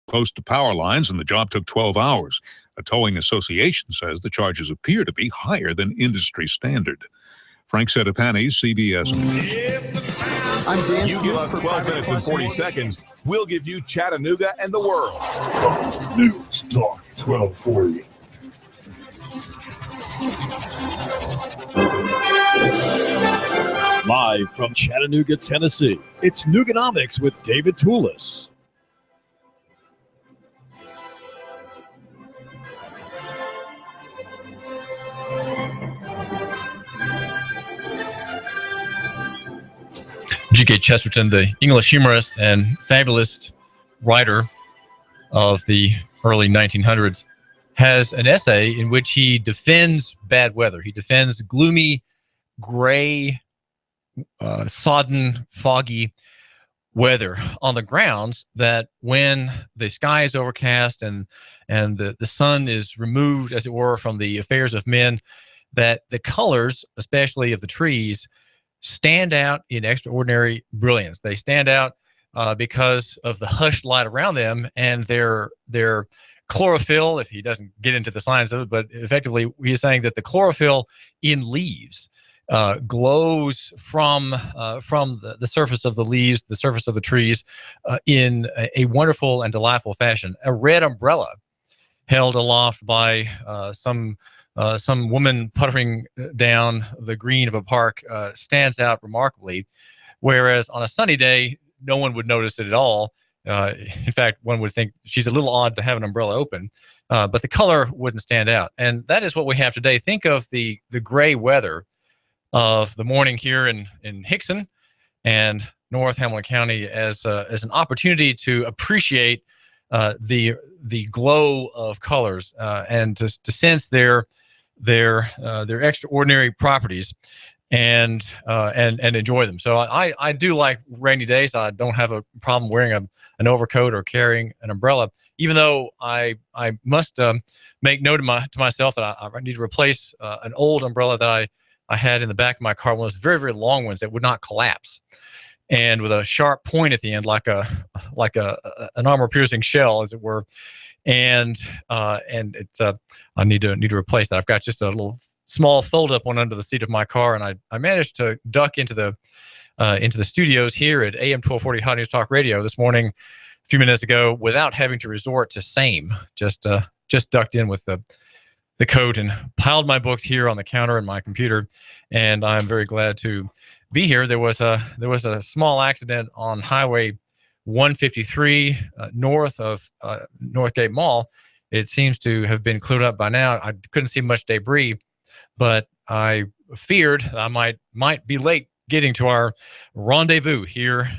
close to power lines, and the job took 12 hours. A towing association says the charges appear to be higher than industry standard. Frank Settapani, CBS News. I'm Dan You give us 12 minutes and 40 seconds, we'll give you Chattanooga and the world. News Talk 1240. Live from Chattanooga, Tennessee, it's Nooganomics with David Tulis. G.K. Chesterton, the English humorist and fabulous writer of the early 1900s, has an essay in which he defends bad weather. He defends gloomy, gray, sodden, foggy weather on the grounds that when the sky is overcast and the sun is removed, as it were, from the affairs of men, that the colors, especially of the trees, stand out in extraordinary brilliance. They stand out because of the hushed light around them and their chlorophyll, if he doesn't get into the science of it, but effectively he's saying that the chlorophyll in leaves glows from the surface of the leaves, the surface of the trees, in a wonderful and delightful fashion. A red umbrella held aloft by some woman puttering down the green of a park stands out remarkably, whereas on a sunny day, no one would notice it at all. In fact, one would think she's a little odd to have an umbrella open, but the color wouldn't stand out. And that is what we have today. Think of the gray weather of the morning here in Hickson and North Hamilton County as an opportunity to appreciate the glow of colors and to sense their extraordinary properties and enjoy them. So I do like rainy days. I don't have a problem wearing an overcoat or carrying an umbrella, even though I must make note to myself that I need to replace an old umbrella that I had in the back of my car, one of those very, very long ones that would not collapse, and with a sharp point at the end, like an armor-piercing shell, as it were. And it's I need to replace that. I've got just a little small fold-up one under the seat of my car, and I managed to duck into the studios here at AM 1240 Hot News Talk Radio this morning, a few minutes ago, without having to resort to same. Just ducked in with the coat and piled my books here on the counter and my computer, and I'm very glad to be here. There was a small accident on Highway 153 north of Northgate Mall. It seems to have been cleared up by now. I couldn't see much debris, but I feared I might be late getting to our rendezvous here.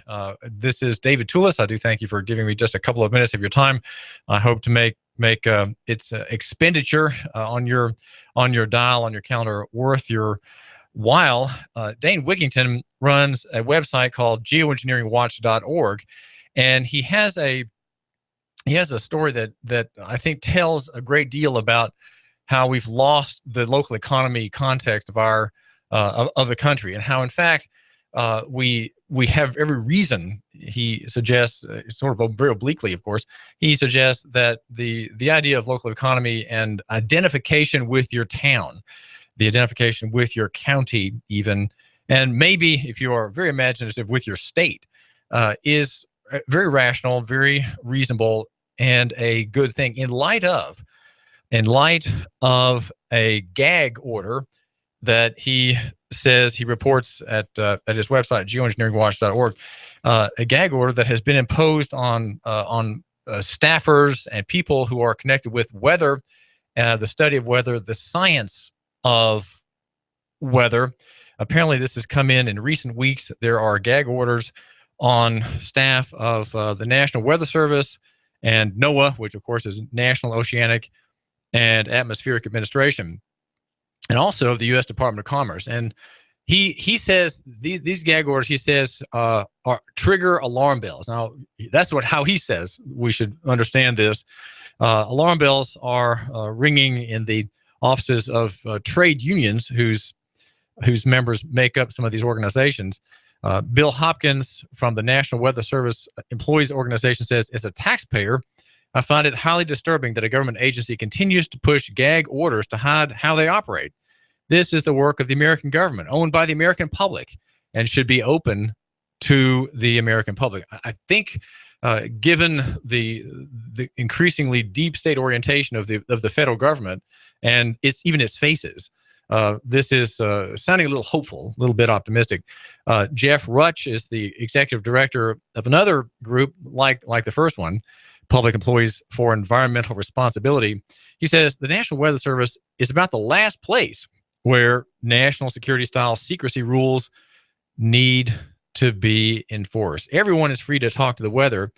This is David Tulis. I do thank you for giving me just a couple of minutes of your time. I hope to make its expenditure on your dial, on your calendar, worth your while. Dane Wigington runs a website called geoengineeringwatch.org, and he has a story that I think tells a great deal about how we've lost the local economy context of our of the country, and how in fact we have every reason, he suggests, sort of very obliquely, of course, he suggests that the idea of local economy and identification with your town, the identification with your county even, and maybe if you are very imaginative, with your state, is very rational, very reasonable, and a good thing in light of a gag order that he says he reports at his website, geoengineeringwatch.org, a gag order that has been imposed on staffers and people who are connected with weather, the study of weather, the science of weather. Apparently, this has come in recent weeks. There are gag orders on staff of the National Weather Service and NOAA, which of course is National Oceanic and Atmospheric Administration, and also the U.S. Department of Commerce. And he says these gag orders, he says, are trigger alarm bells. Now, that's how he says we should understand this. Alarm bells are ringing in the offices of trade unions whose members make up some of these organizations. Bill Hopkins from the National Weather Service Employees Organization says, as a taxpayer, I find it highly disturbing that a government agency continues to push gag orders to hide how they operate. This is the work of the American government, owned by the American public, and should be open to the American public. I think, given the increasingly deep state orientation of the federal government and its faces, this is sounding a little hopeful, a little bit optimistic. Jeff Rutch is the executive director of another group like the first one, Public Employees for Environmental Responsibility. He says the National Weather Service is about the last place where national security style secrecy rules need to be enforced. Everyone is free to talk to the weather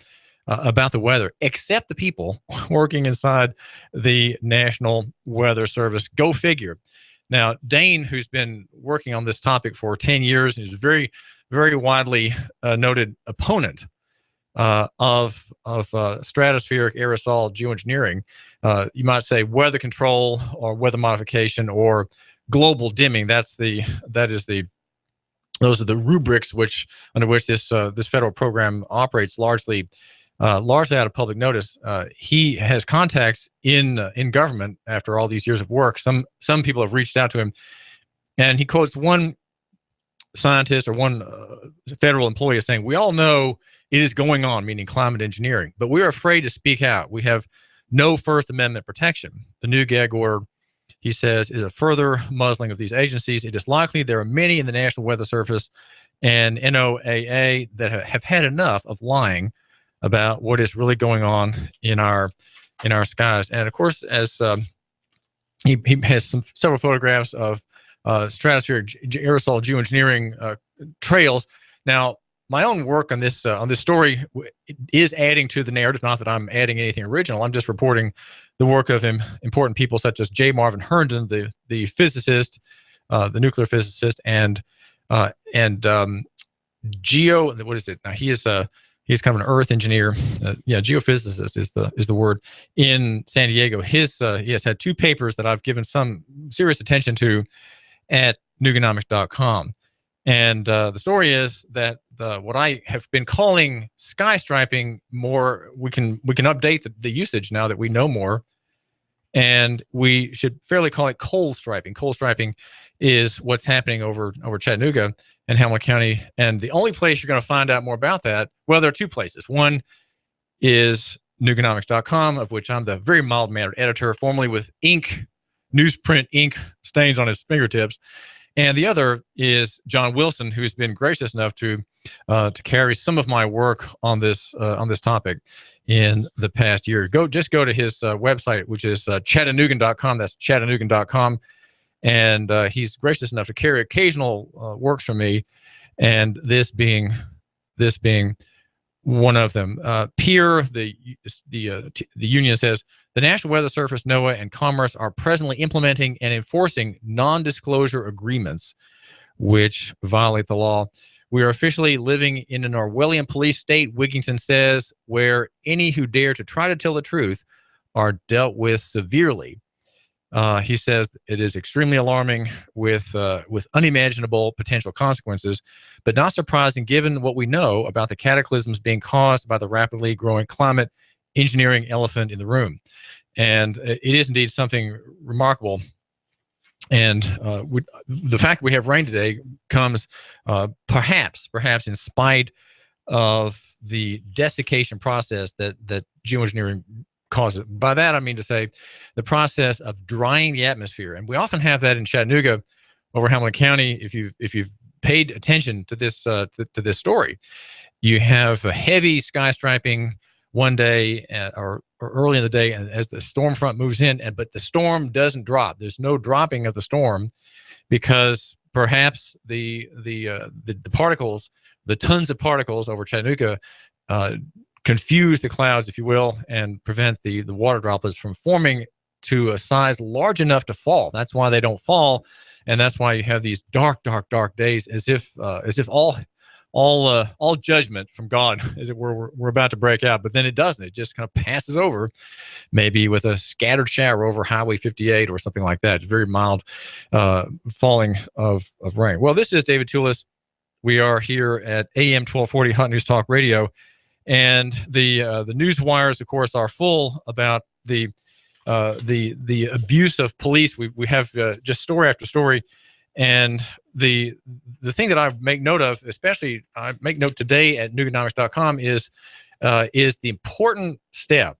about the weather, except the people working inside the National Weather Service. Go figure. Now, Dane, who's been working on this topic for 10 years, and is a very, very widely noted opponent of stratospheric aerosol geoengineering, you might say weather control or weather modification or global dimming. Those are the rubrics under which this federal program operates, largely out of public notice. He has contacts in government after all these years of work. Some people have reached out to him, and he quotes one scientist or one federal employee as saying, "We all know it is going on," meaning climate engineering, "but we're afraid to speak out. We have no First Amendment protection. The new gag order," he says, "is a further muzzling of these agencies. It is likely there are many in the National Weather Service and NOAA that have had enough of lying about what is really going on in our skies." And of course, as he has several photographs of stratospheric aerosol geoengineering trails. Now, my own work on this story is adding to the narrative. Not that I'm adding anything original. I'm just reporting the work of important people such as J. Marvin Herndon, the physicist, the nuclear physicist, and geo. What is it? Now he's kind of an earth engineer. Geophysicist is the word in San Diego. He has had 2 papers that I've given some serious attention to at Nooganomics.com. And the story is that what I have been calling sky striping, we can update the usage now that we know more, and we should fairly call it cold striping. Cold striping is what's happening over Chattanooga and Hamilton County, and the only place you're going to find out more about that, well, there are 2 places. One is Nooganomics.com, of which I'm the very mild-mannered editor, formerly with newsprint ink stains on his fingertips. And the other is John Wilson, who's been gracious enough to carry some of my work on this topic in the past year. Just go to his website, which is Chattanoogan.com. That's Chattanoogan.com, and he's gracious enough to carry occasional works from me, and this being one of them. PEER, the union, says the National Weather Service, NOAA, and Commerce are presently implementing and enforcing non-disclosure agreements which violate the law. We are officially living in an Orwellian police state, Wigington says, where any who dare to try to tell the truth are dealt with severely. He says it is extremely alarming with unimaginable potential consequences, but not surprising given what we know about the cataclysms being caused by the rapidly growing climate engineering elephant in the room. And it is indeed something remarkable. And the fact that we have rain today comes perhaps in spite of the desiccation process that geoengineering causes. By that, I mean to say the process of drying the atmosphere. And we often have that in Chattanooga over Hamilton County. If you've paid attention to this story, you have a heavy sky striping one day or early in the day, and as the storm front moves in, but the storm doesn't drop. There's no dropping of the storm because perhaps the particles, the tons of particles over Chattanooga, confuse the clouds, if you will, and prevent the water droplets from forming to a size large enough to fall. That's why they don't fall, and that's why you have these dark days, as if all judgment from God, as it were, we're about to break out. But then it doesn't. It just kind of passes over, maybe with a scattered shower over Highway 58 or something like that. It's very mild falling of rain. Well, this is David Tulis. We are here at AM 1240 Hot News Talk Radio. And the news wires, of course, are full about the abuse of police. We have just story after story, and the thing that I make note of, especially I make note today at Nooganomics.com, is the important step,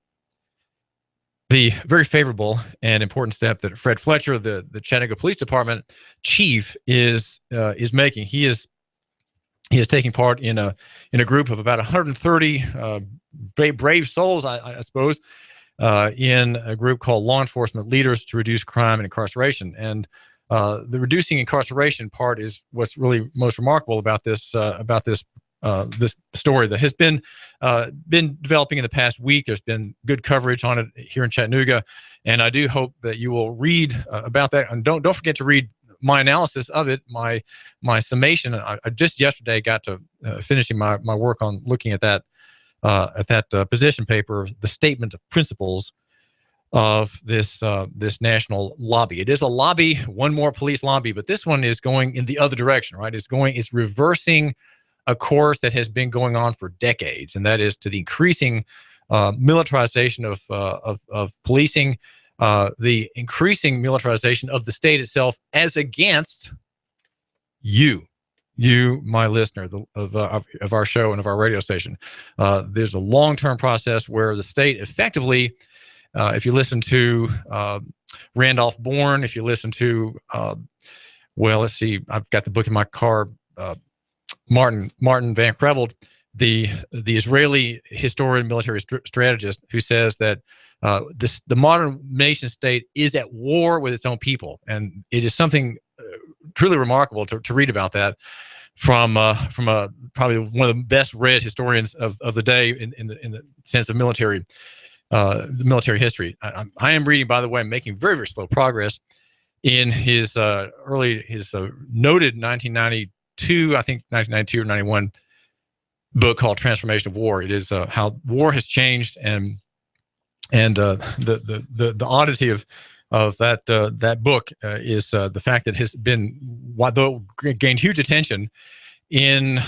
the very favorable and important step that Fred Fletcher, the Chattanooga Police Department chief, is making. He is taking part in a group of about 130 brave souls, I suppose, in a group called Law Enforcement Leaders to Reduce Crime and Incarceration. And the reducing incarceration part is what's really most remarkable about this story that has been developing in the past week. There's been good coverage on it here in Chattanooga, and I do hope that you will read about that. And don't forget to read my analysis of it, my summation. I just yesterday got to finishing my work on looking at that position paper, the statement of principles of this national lobby. It is a lobby, one more police lobby, but this one is going in the other direction, right? It's reversing a course that has been going on for decades, and that is to the increasing militarization of policing, the increasing militarization of the state itself, as against you, my listener of our show and of our radio station. There's a long-term process where the state effectively, if you listen to Randolph Bourne, if you listen to, well, let's see, I've got the book in my car, Martin Van Creveld, the Israeli historian, military strategist, who says that the modern nation state is at war with its own people, and it is something truly remarkable to read about that from probably one of the best read historians of the day in the sense of military history. I am reading, by the way, making very, very slow progress in his noted 1992, I think 1992 or 91 book called Transformation of War. It is how war has changed, and the oddity of that book is the fact that it has been, though gained huge attention in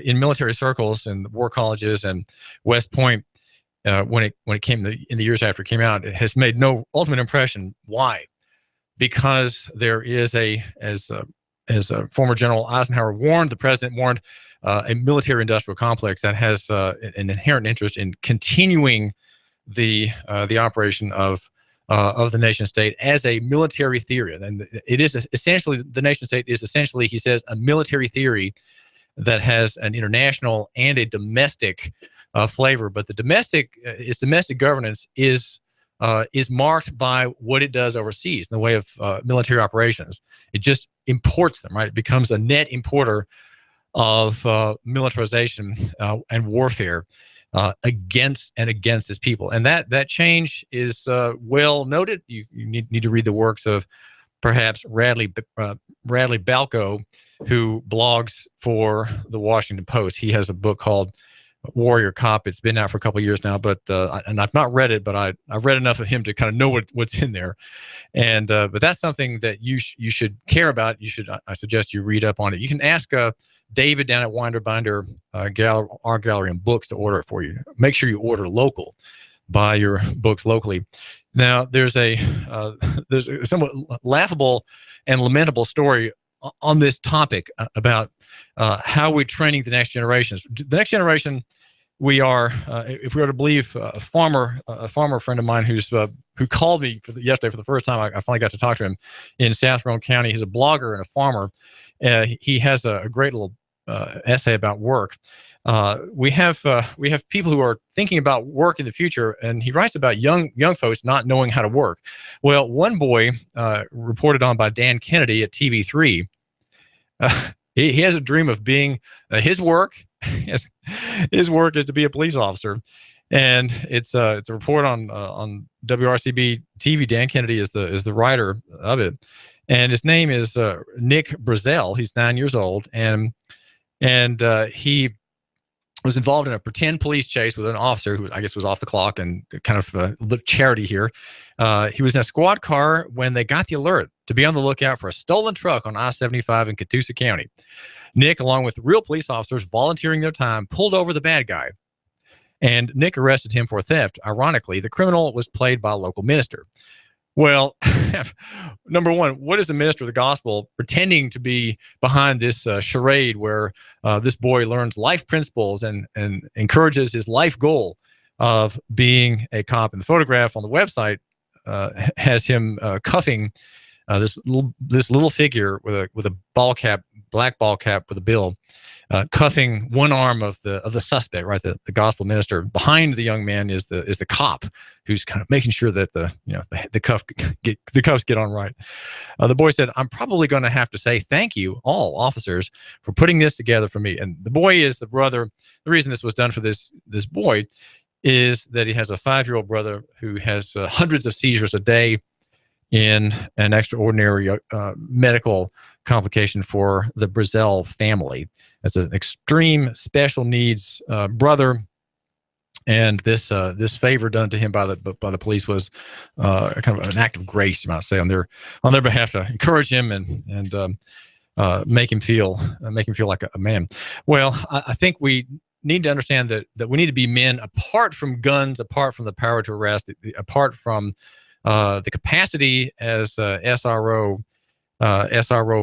military circles and war colleges and West Point when it came in the years after it came out. It has made no ultimate impression. Why? Because there is as former General Eisenhower warned, the president warned, a military-industrial complex that has an inherent interest in continuing the operation of the nation state as a military theory. And it is essentially, the nation state is essentially, he says, a military theory that has an international and a domestic flavor. But the domestic governance is marked by what it does overseas in the way of military operations. It just imports them, right? It becomes a net importer of militarization and warfare against its people. And that change is well noted. You need to read the works of perhaps Radley Balco, who blogs for the Washington Post. He has a book called Warrior Cop. It's been out for a couple of years now, but and I've not read it, but I've read enough of him to kind of know what's in there. And but that's something that you should care about. I suggest you read up on it. You can ask David down at Winder Binder Art Gallery and Books to order it for you. Make sure you order local. Buy your books locally. Now, there's a somewhat laughable and lamentable story on this topic about how we're training the next generations. The next generation, we are, if we are to believe a farmer friend of mine who called me yesterday for the first time. I finally got to talk to him in South Rowan County. He's a blogger and a farmer. He has a great little essay about work. We have people who are thinking about work in the future, and he writes about young folks not knowing how to work. Well, one boy reported on by Dan Kennedy at TV3. He has a dream of being his work. His work is to be a police officer, and it's a report on WRCB TV. Dan Kennedy is the writer of it, and his name is Nick Brazel. He's 9 years old, and he was involved in a pretend police chase with an officer who I guess was off the clock, and kind of a little charity here. He was in a squad car when they got the alert to be on the lookout for a stolen truck on I-75 in Catoosa County. Nick, along with real police officers volunteering their time, pulled over the bad guy. and Nick arrested him for theft. Ironically, the criminal was played by a local minister. Well, number one, what is the minister of the gospel pretending to be behind this charade where this boy learns life principles and encourages his life goal of being a cop? And the photograph on the website has him cuffing this little figure with a ball cap, black ball cap with a bill, cuffing one arm of the suspect, right? The gospel minister. Behind the young man is the cop who's kind of making sure that the cuffs get on right. The boy said, "I'm probably going to have to say thank you, all officers, for putting this together for me." And the boy is the brother. The reason this was done for this boy is that he has a 5-year-old brother who has hundreds of seizures a day in an extraordinary medical complication for the Brazel family. It's an extreme special needs brother, and this favor done to him by the police was kind of an act of grace, you might say, on their behalf, to encourage him and make him feel like a man. Well, I think we need to understand that we need to be men apart from guns, apart from the power to arrest, apart from the capacity as SRO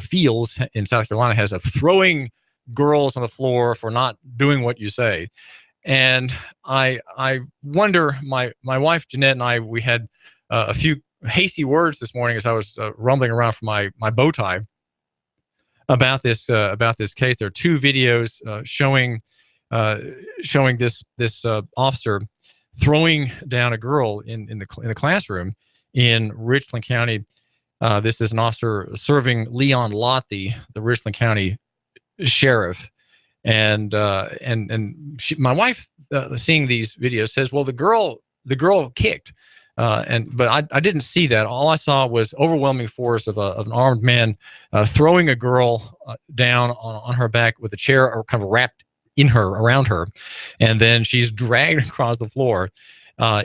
feels in South Carolina has of throwing girls on the floor for not doing what you say. And I wonder, my wife Jeanette and I, we had a few hasty words this morning as I was rumbling around for my bow tie about this case. There are 2 videos showing this officer throwing down a girl in the classroom in Richland County. This is an officer serving Leon Lott, the Richland County sheriff, and my wife, seeing these videos, says, "Well, the girl kicked," but I didn't see that. All I saw was overwhelming force of an armed man throwing a girl down on her back with a chair or kind of wrapped around her, and then she's dragged across the floor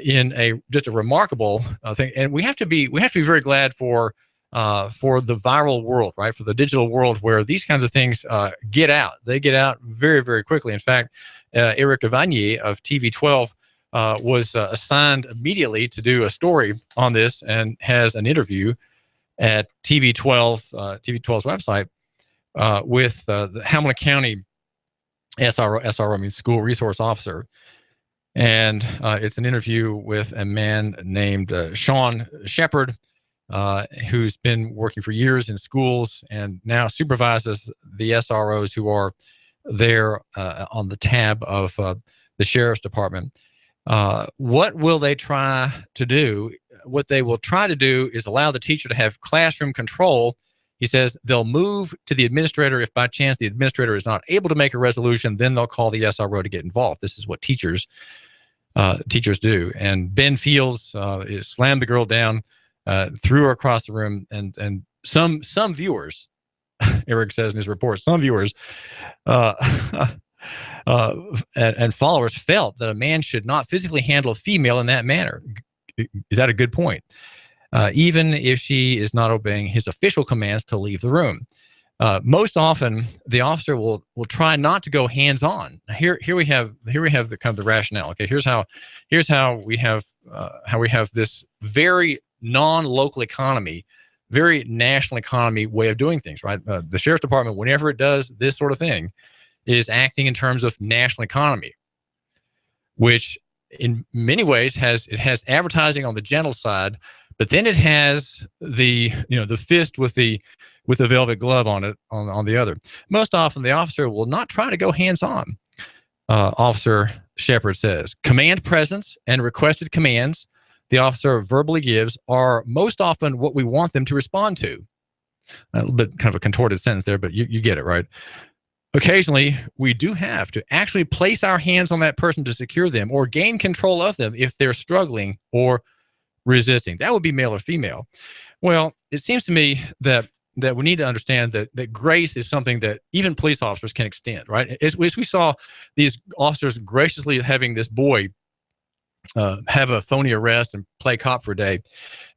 in just a remarkable thing. And we have to be very glad for the viral world, right? For the digital world, where these kinds of things get out. They get out very, very quickly. In fact, Eric Judd of TV12 was assigned immediately to do a story on this, and has an interview at TV12's website with the Hamilton County SRO means School Resource Officer. And it's an interview with a man named Sean Shepard, who's been working for years in schools and now supervises the SROs who are there on the tab of the sheriff's department. What will they try to do? What they will try to do is allow the teacher to have classroom control. He says they'll move to the administrator if by chance the administrator is not able to make a resolution. Then they'll call the SRO to get involved. This is what teachers do. And Ben Fields slammed the girl down, threw her across the room, and some viewers, Eric says in his report, some viewers and followers felt that a man should not physically handle a female in that manner. Is that a good point? Even if she is not obeying his official commands to leave the room. Most often, the officer will try not to go hands-on. Here we have the kind of the rationale. Okay, here's how we have this very non-local economy, very national economy way of doing things. Right, the sheriff's department, whenever it does this sort of thing, is acting in terms of national economy, which in many ways has advertising on the gentle side, but then it has the fist with the velvet glove on it on the other. Most often, the officer will not try to go hands-on. Officer Shepard says, command presence and requested commands the officer verbally gives are most often what we want them to respond to. A little bit kind of a contorted sentence there, but you get it, right? Occasionally, we do have to actually place our hands on that person to secure them or gain control of them if they're struggling or resisting. That would be male or female. Well, it seems to me that we need to understand that grace is something that even police officers can extend, right? As we saw these officers graciously having this boy have a phony arrest and play cop for a day,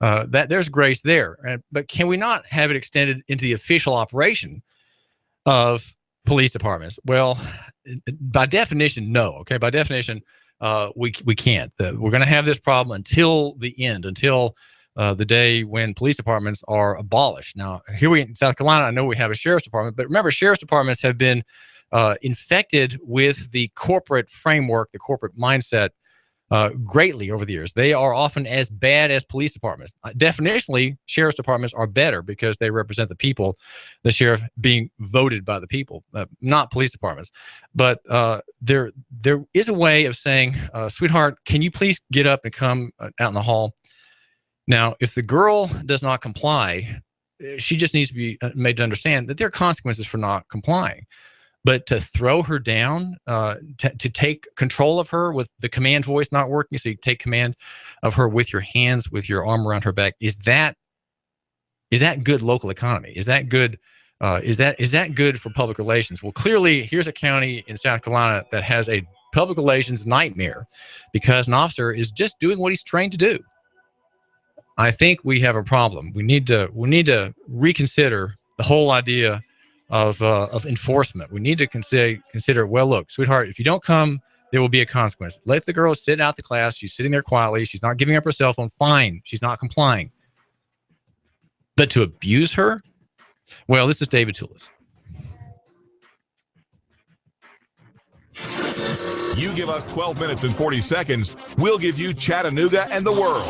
that there's grace there. But can we not have it extended into the official operation of police departments? Well, by definition, no. Okay, by definition, we can't. We're going to have this problem until the end, until the day when police departments are abolished. Now, here in South Carolina, I know we have a sheriff's department, but remember, sheriff's departments have been infected with the corporate framework, the corporate mindset greatly over the years. They are often as bad as police departments. Definitionally, sheriff's departments are better because they represent the people, the sheriff being voted by the people, not police departments. But there is a way of saying, sweetheart, can you please get up and come out in the hall? Now, if the girl does not comply, she just needs to be made to understand that there are consequences for not complying. But to throw her down, to take control of her with the command voice not working, so you take command of her with your hands, with your arm around her back, is that good local economy? Is that good? Is that good for public relations? Well, clearly, here's a county in South Carolina that has a public relations nightmare because an officer is just doing what he's trained to do. I think we have a problem. We need to reconsider the whole idea of enforcement. We need to consider, well, look, sweetheart, if you don't come, there will be a consequence. Let the girl sit out the class. She's sitting there quietly. She's not giving up her cell phone. Fine. She's not complying. But to abuse her? Well, this is David Tulis. You give us 12 minutes and 40 seconds, we'll give you Chattanooga and the world.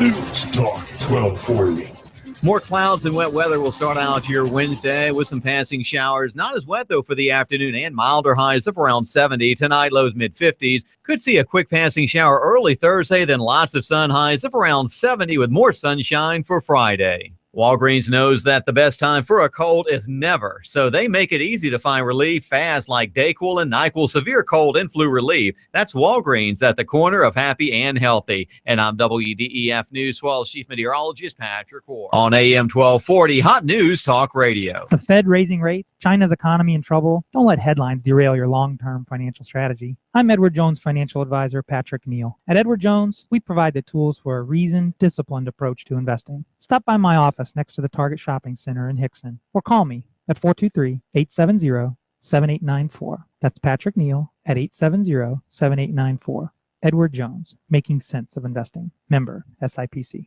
News Talk 1240. More clouds and wet weather will start out your Wednesday with some passing showers. Not as wet, though, for the afternoon, and milder highs of around 70. Tonight, lows mid-50s. Could see a quick passing shower early Thursday, then lots of sun, highs of around 70 with more sunshine for Friday. Walgreens knows that the best time for a cold is never, so they make it easy to find relief fast like Dayquil and NyQuil Severe Cold and Flu Relief. That's Walgreens at the corner of happy and healthy. And I'm WDEF News 12 Chief Meteorologist Patrick Ward on AM 1240 Hot News Talk Radio. The Fed raising rates, China's economy in trouble. Don't let headlines derail your long-term financial strategy. I'm Edward Jones financial advisor Patrick Neal. At Edward Jones, we provide the tools for a reasoned, disciplined approach to investing. Stop by my office next to the Target Shopping Center in Hickson, or call me at 423-870-7894. That's Patrick Neal at 870-7894. Edward Jones, making sense of investing. Member SIPC.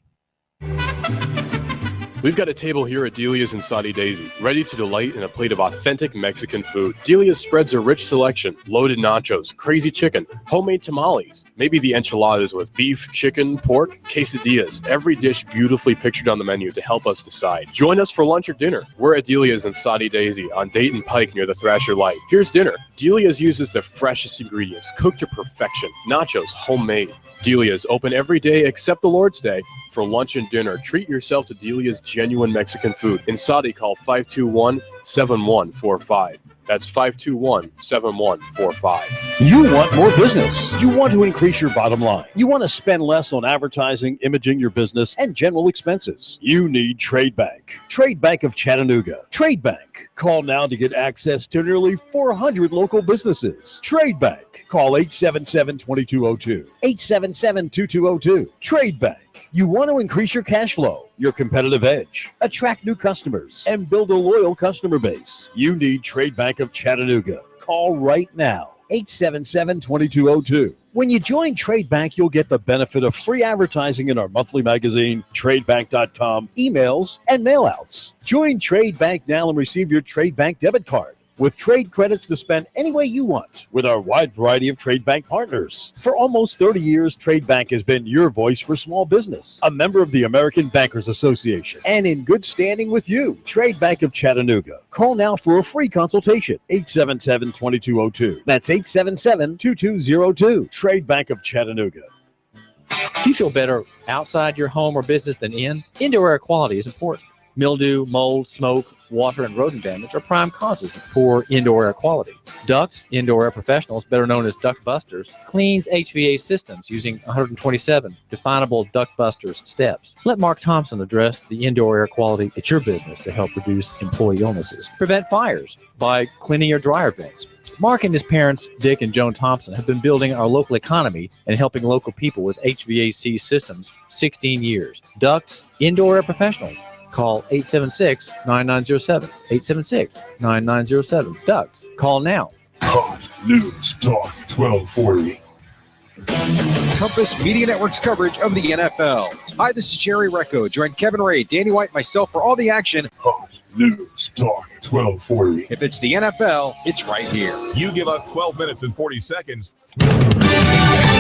We've got a table here at Delia's in Saudi Daisy, ready to delight in a plate of authentic Mexican food. Delia's spreads a rich selection, loaded nachos, crazy chicken, homemade tamales, maybe the enchiladas with beef, chicken, pork, quesadillas. Every dish beautifully pictured on the menu to help us decide. Join us for lunch or dinner. We're at Delia's in Saudi Daisy on Dayton Pike near the Thrasher Light. Here's dinner. Delia's uses the freshest ingredients, cooked to perfection. Nachos, homemade. Delia's open every day except the Lord's Day. For lunch and dinner, treat yourself to Delia's genuine Mexican food. In Saudi, call 521-7145. That's 521-7145. You want more business. You want to increase your bottom line. You want to spend less on advertising, imaging your business, and general expenses. You need Trade Bank. Trade Bank of Chattanooga. Trade Bank. Call now to get access to nearly 400 local businesses. Trade Bank. Call 877-2202. 877-2202. Trade Bank. You want to increase your cash flow, your competitive edge, attract new customers, and build a loyal customer base. You need Trade Bank of Chattanooga. Call right now, 877-2202. When you join Trade Bank, you'll get the benefit of free advertising in our monthly magazine, tradebank.com, emails, and mailouts. Join Trade Bank now and receive your Trade Bank debit card with trade credits to spend any way you want with our wide variety of Trade Bank partners. For almost 30 years, Trade Bank has been your voice for small business, a member of the American Bankers Association, and in good standing with you. Trade Bank of Chattanooga. Call now for a free consultation, 877-2202. That's 877-2202. Trade Bank of Chattanooga. Do you feel better outside your home or business than in? Indoor air quality is important. Mildew, mold, smoke, water, and rodent damage are prime causes of poor indoor air quality. Ducts Indoor Air Professionals, better known as Duct Busters, cleans HVAC systems using 127 definable Duct Busters steps. Let Mark Thompson address the indoor air quality at your business to help reduce employee illnesses. Prevent fires by cleaning your dryer vents. Mark and his parents, Dick and Joan Thompson, have been building our local economy and helping local people with HVAC systems 16 years. Ducts Indoor Air Professionals. Call 876-9907. 876-9907. Ducks. Call now. Hot News Talk 1240. Compass Media Network's coverage of the NFL. Hi, this is Jerry Recco. Join Kevin Ray, Danny White, and myself for all the action. Hot News Talk 1240. If it's the NFL, it's right here. You give us 12 minutes and 40 seconds.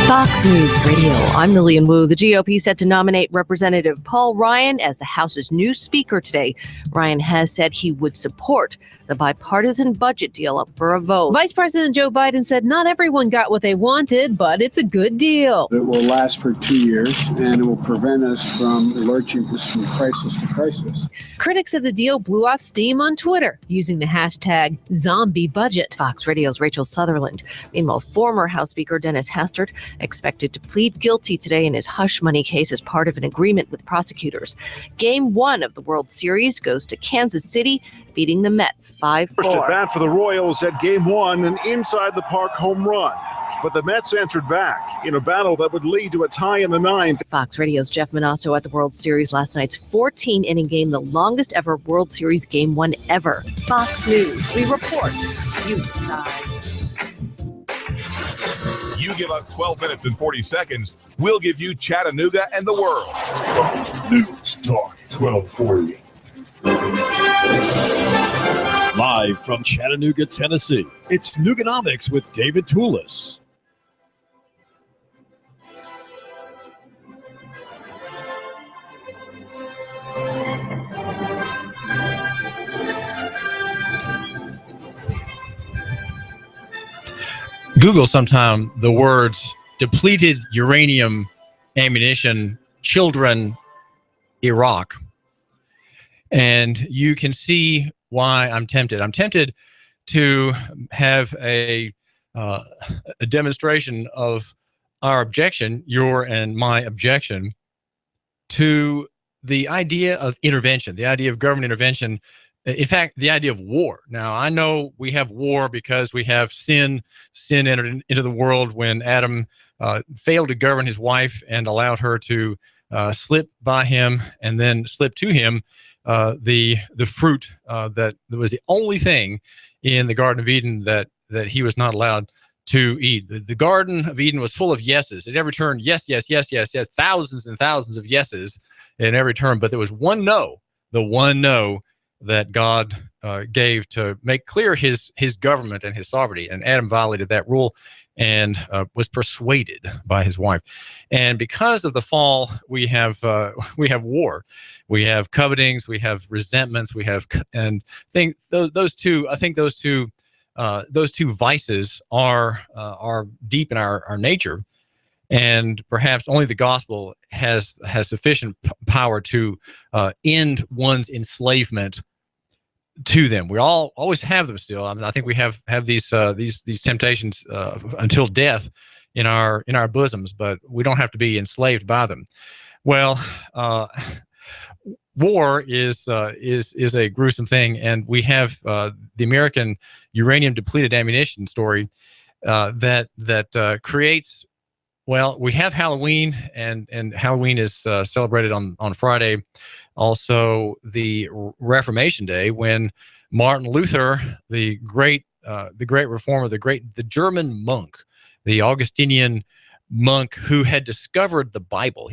Fox News Radio. I'm Lillian Wu. The GOP set to nominate Representative Paul Ryan as the House's new Speaker today. Ryan has said he would support the bipartisan budget deal up for a vote. Vice President Joe Biden said not everyone got what they wanted, but it's a good deal. It will last for 2 years, and it will prevent us from lurching from crisis to crisis. Critics of the deal blew off steam on Twitter using the hashtag #ZombieBudget. Fox Radio's Rachel Sutherland. Meanwhile, former House Speaker Dennis Hastert expected to plead guilty today in his hush money case as part of an agreement with prosecutors. Game 1 of the World Series goes to Kansas City, beating the Mets 5-4. First at bat for the Royals at Game 1, an inside-the-park home run. But the Mets answered back in a battle that would lead to a tie in the 9th. Fox Radio's Jeff Manasso at the World Series last night's 14-inning game, the longest ever World Series Game 1 ever. Fox News, we report, you decide. You give us 12 minutes and 40 seconds, we'll give you Chattanooga and the world. Hot News Talk 1240. Live from Chattanooga, Tennessee, it's Nooganomics with David Tulis. Google sometime the words depleted uranium ammunition, children, Iraq. And you can see why I'm tempted. I'm tempted to have a demonstration of our objection, your and my objection, to the idea of intervention, the idea of government intervention. In fact, the idea of war. Now, I know we have war because we have sin. Sin entered into the world when Adam failed to govern his wife and allowed her to slip by him and then slip to him the fruit that was the only thing in the Garden of Eden that he was not allowed to eat. The Garden of Eden was full of yeses. At every turn, yes, yes, yes, yes, yes, thousands and thousands of yeses in every turn. But there was one no, the one no that God gave to make clear his government and his sovereignty. And Adam violated that rule and was persuaded by his wife. And because of the fall, we have war, we have covetings, we have resentments, we have those two vices are deep in our nature. And perhaps only the gospel has sufficient power to end one's enslavement to them. We all always have them still. I mean, I think we have these temptations until death in our bosoms, but we don't have to be enslaved by them. Well, war is a gruesome thing, and we have the American uranium depleted ammunition story that creates. Well, we have Halloween, and Halloween is celebrated on Friday. Also, the Reformation Day, when Martin Luther, the great reformer, the German monk, the Augustinian monk who had discovered the Bible,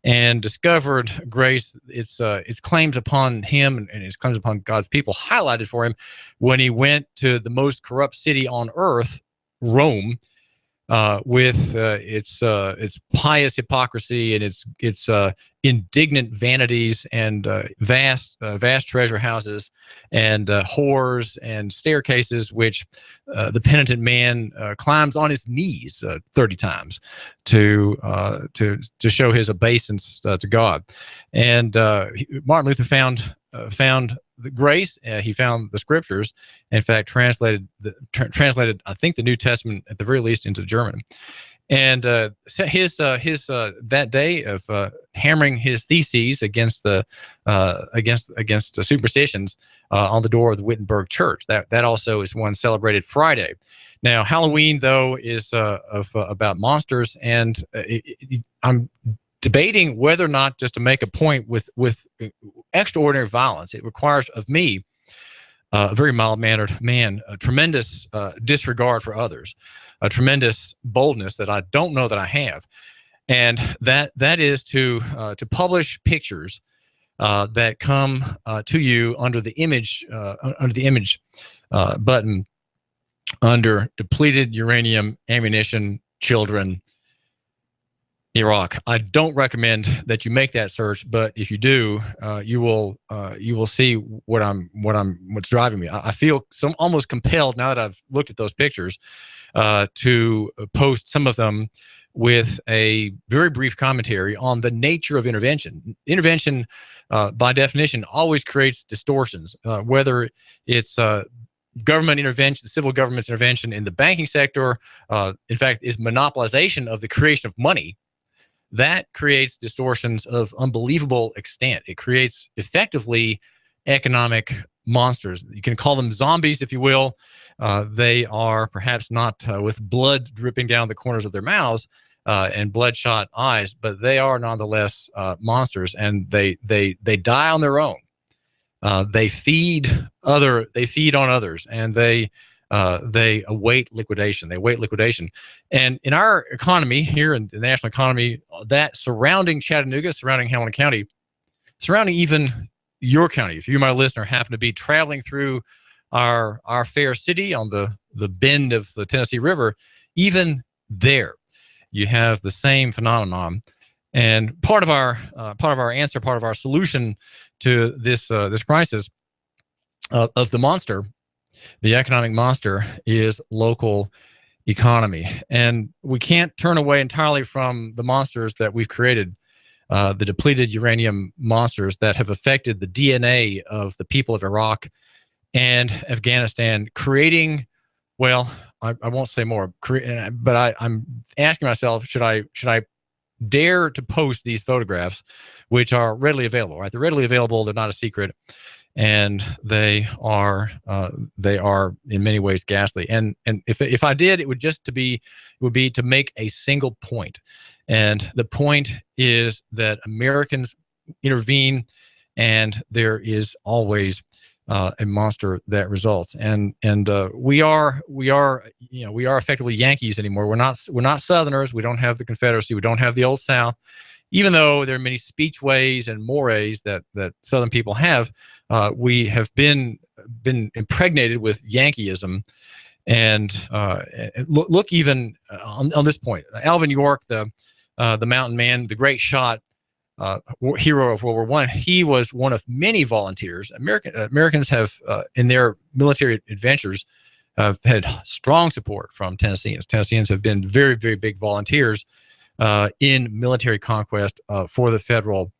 and discovered grace, its claims upon him and its claims upon God's people, highlighted for him when he went to the most corrupt city on earth, Rome. With its pious hypocrisy and its indignant vanities and vast treasure houses and whores and staircases, which the penitent man climbs on his knees 30 times to show his obeisance to God. And Martin Luther found the grace. He found the scriptures. In fact, translated I think the New Testament at the very least into German. And his that day of hammering his theses against the superstitions on the door of the Wittenberg Church. That also is one celebrated Friday. Now, Halloween though is about monsters, and I'm debating whether or not just to make a point with extraordinary violence. It requires of me, a very mild-mannered man, a tremendous disregard for others. a tremendous boldness that I don't know that I have, and that is to publish pictures that come to you under the image button under depleted uranium ammunition children Iraq. I don't recommend that you make that search, but if you do, you will see what's driving me. I feel almost compelled now that I've looked at those pictures to post some of them with a very brief commentary on the nature of intervention. Intervention, by definition, always creates distortions, whether it's government intervention, the civil government's intervention in the banking sector, in fact, is monopolization of the creation of money. That creates distortions of unbelievable extent. It creates effectively economic monsters. You can call them zombies, if you will. They are perhaps not with blood dripping down the corners of their mouths and bloodshot eyes, but they are nonetheless monsters, and they die on their own. They feed on others, and they await liquidation. They await liquidation. And in our economy here, in the national economy, that surrounding Chattanooga, surrounding Hamilton County, surrounding even your county, if you, my listener, happen to be traveling through our fair city on the bend of the Tennessee River, even there, you have the same phenomenon. And part of our answer, part of our solution to this crisis of the monster, the economic monster, is local economy. And we can't turn away entirely from the monsters that we've created, the depleted uranium monsters that have affected the DNA of the people of Iraq and Afghanistan, creating, well, I won't say more, but I'm asking myself, should I dare to post these photographs, which are readily available, right? They're readily available. They're not a secret. And they are in many ways ghastly. And if I did, it would be to make a single point. And the point is that Americans intervene, and there is always a monster that results. And we are effectively Yankees anymore. We're not Southerners. We don't have the Confederacy. We don't have the Old South. Even though there are many speechways and mores that Southern people have, we have been impregnated with Yankeeism. And look even on this point, Alvin York, the mountain man, the great shot, hero of World War I, he was one of many volunteers. Americans have, in their military adventures, had strong support from Tennesseans. Tennesseans have been very, very big volunteers in military conquest for the federal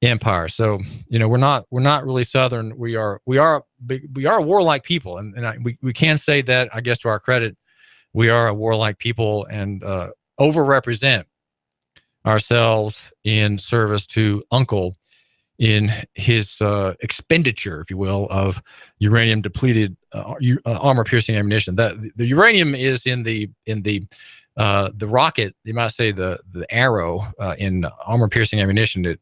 empire. So we're not really Southern. We are a warlike people, and we can say that, I guess, to our credit, we are a warlike people and overrepresent ourselves in service to Uncle in his expenditure, if you will, of uranium depleted armor piercing ammunition. That the uranium is in the rocket, you might say the arrow in armor piercing ammunition.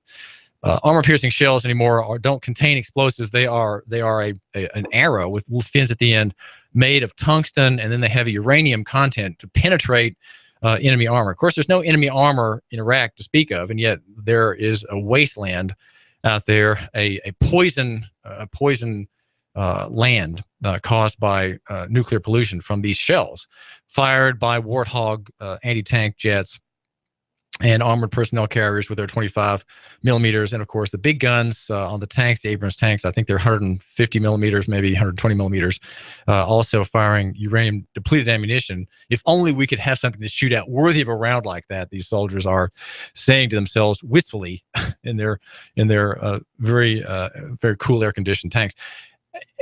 Armor piercing shells anymore don't contain explosives. They are an arrow with fins at the end, made of tungsten, and then they have a uranium content to penetrate enemy armor. Of course, there's no enemy armor in Iraq to speak of, and yet there is a wasteland out there, a poison land caused by nuclear pollution from these shells, fired by Warthog anti-tank jets and armored personnel carriers with their 25 millimeters. And of course, the big guns on the tanks, the Abrams tanks, I think they're 150 millimeters, maybe 120 millimeters, also firing uranium depleted ammunition. If only we could have something to shoot at worthy of a round like that, these soldiers are saying to themselves wistfully in their very cool air-conditioned tanks.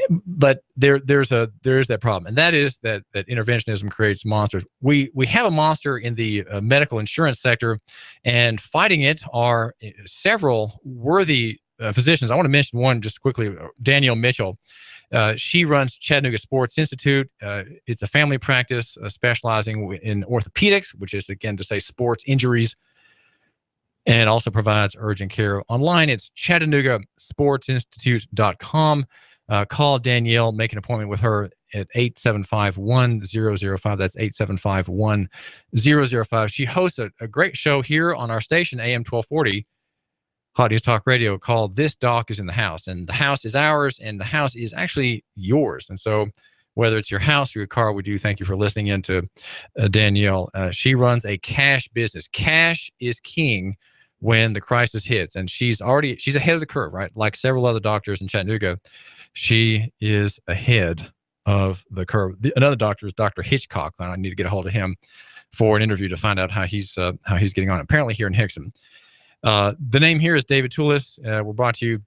But there's that problem, and that is that interventionism creates monsters. We have a monster in the medical insurance sector, and fighting it are several worthy physicians. I want to mention one just quickly, Danielle Mitchell. She runs Chattanooga Sports Institute. It's a family practice specializing in orthopedics, which is, again, to say sports injuries, and also provides urgent care online. It's ChattanoogaSportsInstitute.com. call Danielle, make an appointment with her at 875-1005. That's 875-1005. She hosts a great show here on our station, AM 1240, Hot News Talk Radio, called This Doc is in the House. And the house is ours, and the house is actually yours. And so whether it's your house or your car, we do thank you for listening in to Danielle. She runs a cash business. Cash is king when the crisis hits. And she's ahead of the curve, right? Like several other doctors in Chattanooga, she is ahead of the curve. Another doctor is Dr. Hitchcock. I need to get a hold of him for an interview to find out how he's getting on, apparently here in Hickson. The name here is David Tulis. We're brought to you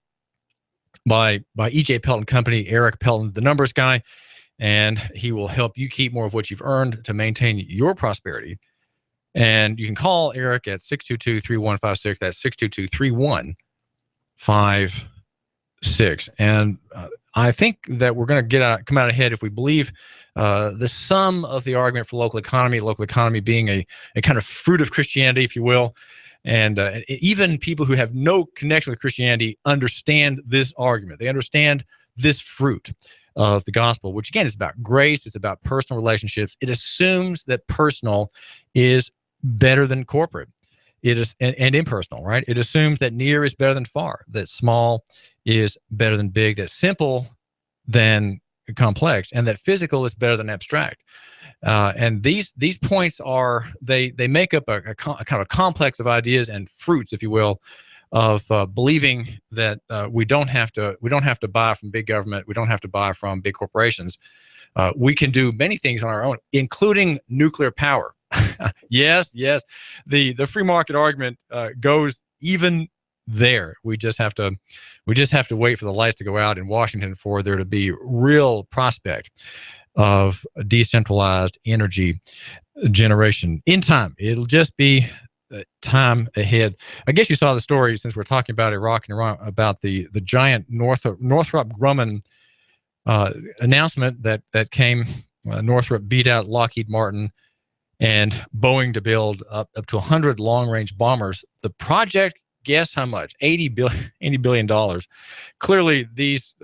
by E.J. Pelton Company, Eric Pelton, the numbers guy, and he will help you keep more of what you've earned to maintain your prosperity. And you can call Eric at 622-3156. That's 622-3156. And I think that we're going to come out ahead if we believe the sum of the argument for local economy being a kind of fruit of Christianity, if you will. And even people who have no connection with Christianity understand this argument. They understand this fruit of the gospel, which again is about grace. It's about personal relationships. It assumes that personal is better than corporate. It is and impersonal, right? It assumes that near is better than far, that small is better than big, that simple than complex, and that physical is better than abstract. And these points are they make up a kind of a complex of ideas and fruits, if you will, of believing that we don't have to buy from big government, we don't have to buy from big corporations. We can do many things on our own, including nuclear power. Yes, the free market argument goes even there. We just have to wait for the lights to go out in Washington for there to be real prospect of decentralized energy generation in time. It'll just be time ahead. I guess you saw the story, since we're talking about Iraq and Iran, about the giant Northrop Grumman announcement that came. Northrop beat out Lockheed Martin and Boeing to build up to 100 long-range bombers. The project, guess how much? $80 billion. Clearly, these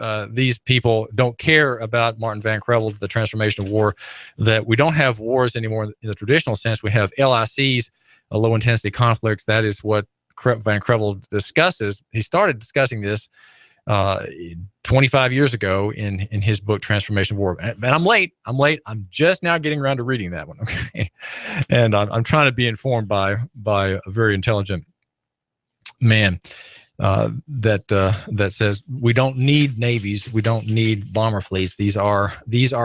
people don't care about Martin Van Crevel, the transformation of war, that we don't have wars anymore in the traditional sense. We have LICs, low-intensity conflicts. That is what Van Crevel discusses. He started discussing this 25 years ago in his book Transformation of War. And I'm late. I'm just now getting around to reading that one. Okay, and I'm trying to be informed by a very intelligent man that says we don't need navies, we don't need bomber fleets. These are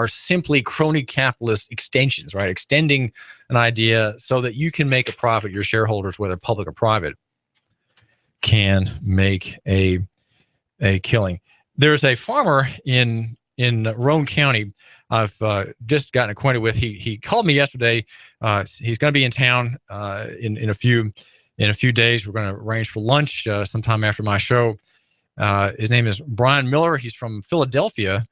simply crony capitalist extensions, right? Extending an idea so that you can make a profit. Your shareholders, whether public or private, can make a killing. There's a farmer in Roane County I've just gotten acquainted with. He called me yesterday. He's going to be in town in a few days. We're going to arrange for lunch sometime after my show. His name is Brian Miller. He's from Philadelphia,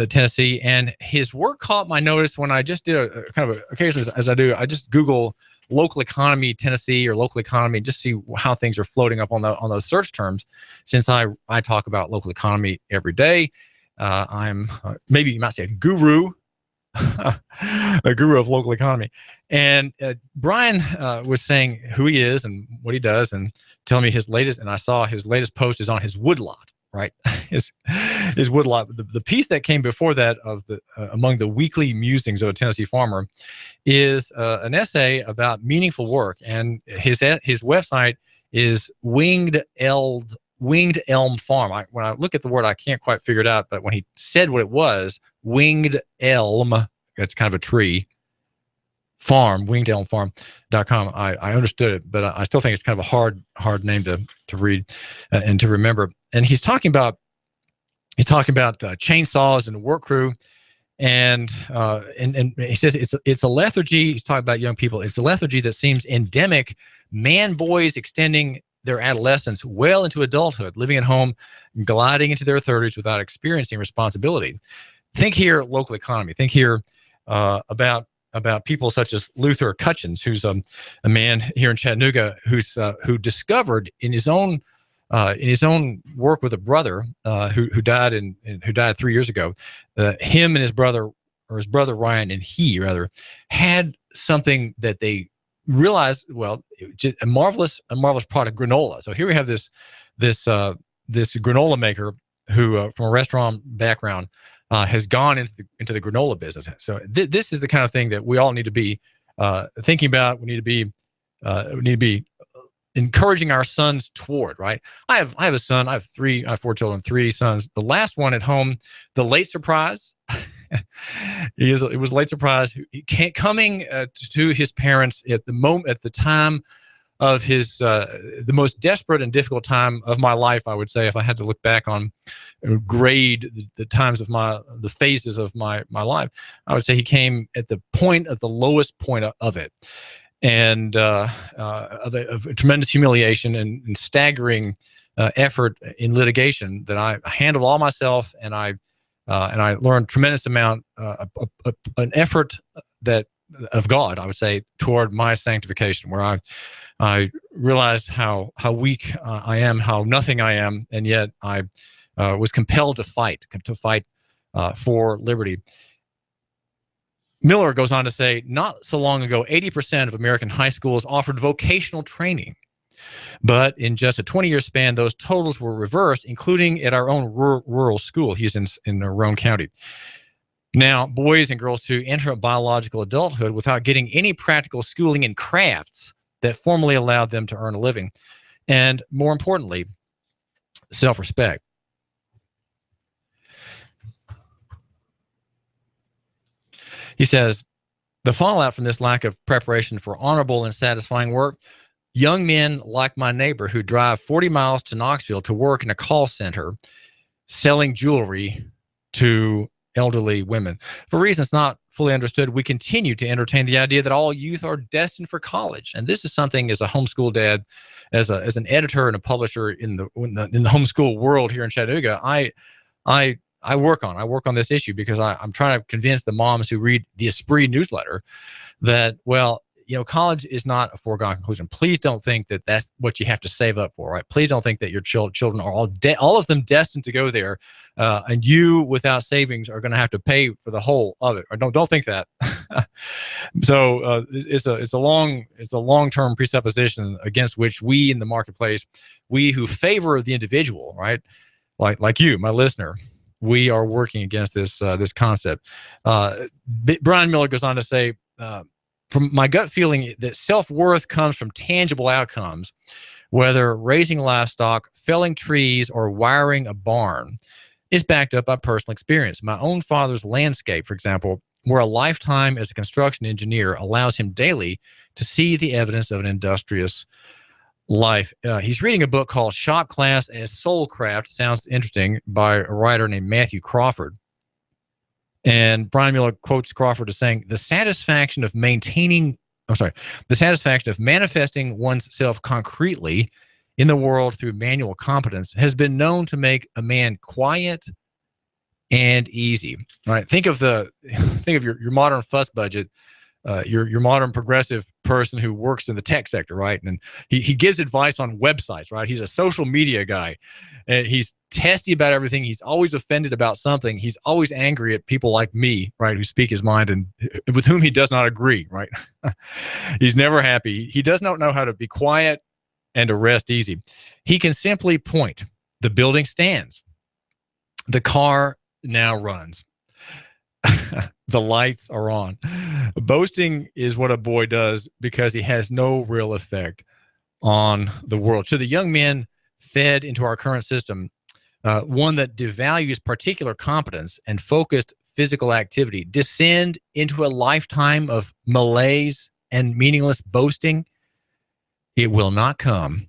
Tennessee, and his work caught my notice when I just did a kind of occasionally, as I do, I just Google local economy Tennessee or local economy, just see how things are floating up on those search terms. Since I talk about local economy every day, I'm maybe you might say a guru of local economy. And Brian was saying who he is and what he does, and telling me his latest. And I saw his latest post is on his woodlot, right? his woodlot. The piece that came before that of the among the weekly musings of a Tennessee farmer is an essay about meaningful work. And his website is Winged Elm Farm. When I look at the word, I can't quite figure it out. But when he said what it was, Winged Elm, it's kind of a tree, farm, wingedelmfarm.com. I understood it, but I still think it's kind of a hard name to read and to remember. And he's talking about chainsaws and the work crew. And he says it's a lethargy. He's talking about young people. It's a lethargy that seems endemic. Man boys extending their adolescence well into adulthood, living at home, gliding into their 30s without experiencing responsibility. Think here local economy. Think here about people such as Luther Cutchins, who's a man here in Chattanooga who discovered in his own in his own work with a brother who died 3 years ago. Him and his brother, or his brother Ryan and he rather, had something that they realized. Well, a marvelous product, granola. So here we have this granola maker who, from a restaurant background, has gone into the granola business. So this is the kind of thing that we all need to be thinking about. We need to be encouraging our sons toward. Right. I have a son. I have 4 children, 3 sons. The last one at home, the late surprise. It was a late surprise. Coming to his parents at the time of his the most desperate and difficult time of my life, I would say, if I had to look back on grade the times of the phases of my life, I would say he came at the lowest point of it, and of tremendous humiliation and staggering effort in litigation that I handled all myself, and I learned tremendous amount an effort of God, I would say, toward my sanctification, where I realized how weak I am, how nothing I am, and yet I was compelled to fight for liberty. Miller goes on to say, not so long ago, 80% of American high schools offered vocational training. But in just a 20-year span, those totals were reversed, including at our own rural school. He's in Roane County. Now, boys and girls who enter biological adulthood without getting any practical schooling in crafts that formally allowed them to earn a living. And more importantly, self-respect. He says, the fallout from this lack of preparation for honorable and satisfying work, young men like my neighbor who drive 40 miles to Knoxville to work in a call center selling jewelry to elderly women. For reasons not fully understood, we continue to entertain the idea that all youth are destined for college. And this is something, as a homeschool dad, as an editor and a publisher in the homeschool world here in Chattanooga, I work on this issue, because I'm trying to convince the moms who read the Esprit newsletter that, well, college is not a foregone conclusion. Please don't think that that's what you have to save up for, right? Please don't think that your children are all of them destined to go there, and you, without savings, are going to have to pay for the whole of it. Or don't think that. So it's a long-term presupposition against which we in the marketplace, we who favor the individual, right, like you, my listener, we are working against this concept. Brian Miller goes on to say, from my gut feeling that self-worth comes from tangible outcomes, whether raising livestock, felling trees, or wiring a barn, is backed up by personal experience. My own father's landscape, for example, where a lifetime as a construction engineer allows him daily to see the evidence of an industrious life. He's reading a book called Shop Class as Soulcraft, sounds interesting, by a writer named Matthew Crawford. And Brian Miller quotes Crawford as saying, the satisfaction of manifesting one's self concretely in the world through manual competence has been known to make a man quiet and easy. Right? Think of your modern fuss budget, your modern progressive person who works in the tech sector, right? And he gives advice on websites, right? He's a social media guy, and he's testy about everything. He's always offended about something. He's always angry at people like me, right, who speak his mind and with whom he does not agree, right? He's never happy. He does not know how to be quiet and to rest easy. He can simply point. The building stands. The car now runs. The lights are on. Boasting is what a boy does because he has no real effect on the world. So the young men fed into our current system, one that devalues particular competence and focused physical activity, descend into a lifetime of malaise and meaningless boasting. It will not come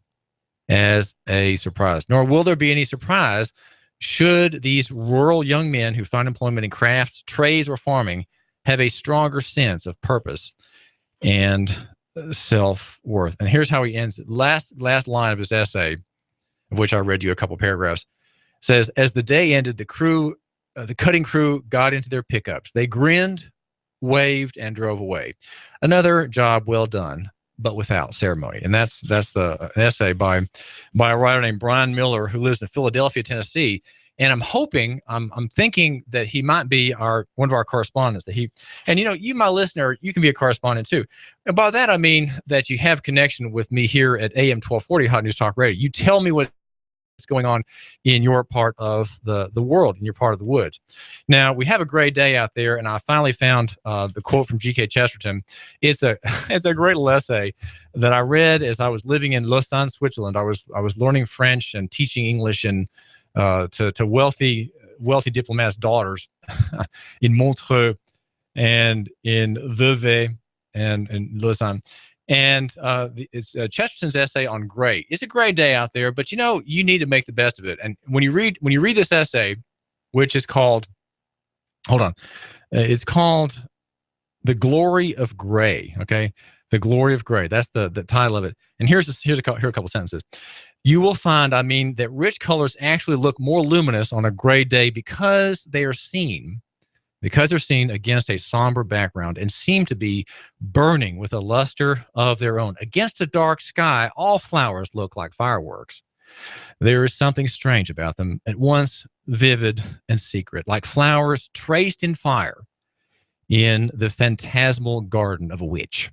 as a surprise, nor will there be any surprise should these rural young men who find employment in crafts, trades, or farming have a stronger sense of purpose and self-worth. And here's how he ends it. Last line of his essay, of which I read you a couple paragraphs, says, as the day ended, the cutting crew got into their pickups. They grinned, waved, and drove away. Another job well done. but without ceremony. And that's an essay by a writer named Brian Miller, who lives in Philadelphia, Tennessee. And I'm hoping, I'm thinking that he might be one of our correspondents. And you, my listener, you can be a correspondent too. And by that I mean that you have connection with me here at AM 1240 Hot News Talk Radio. You tell me what's going on in your part of the world, in your part of the woods. Now, we have a great day out there, and I finally found the quote from G.K. Chesterton. It's a great little essay that I read as I was living in Lausanne, Switzerland. I was learning French and teaching English and to wealthy diplomats' daughters in Montreux and in Vevey and in Lausanne. And it's Chesterton's essay on gray. It's a gray day out there, but you need to make the best of it. And when you read this essay, which is called, it's called "The Glory of Gray." Okay, "The Glory of Gray." That's the title of it. And here are a couple sentences. You will find, that rich colors actually look more luminous on a gray day because they're seen against a somber background and seem to be burning with a luster of their own. Against a dark sky, all flowers look like fireworks. There is something strange about them, at once vivid and secret, like flowers traced in fire in the phantasmal garden of a witch.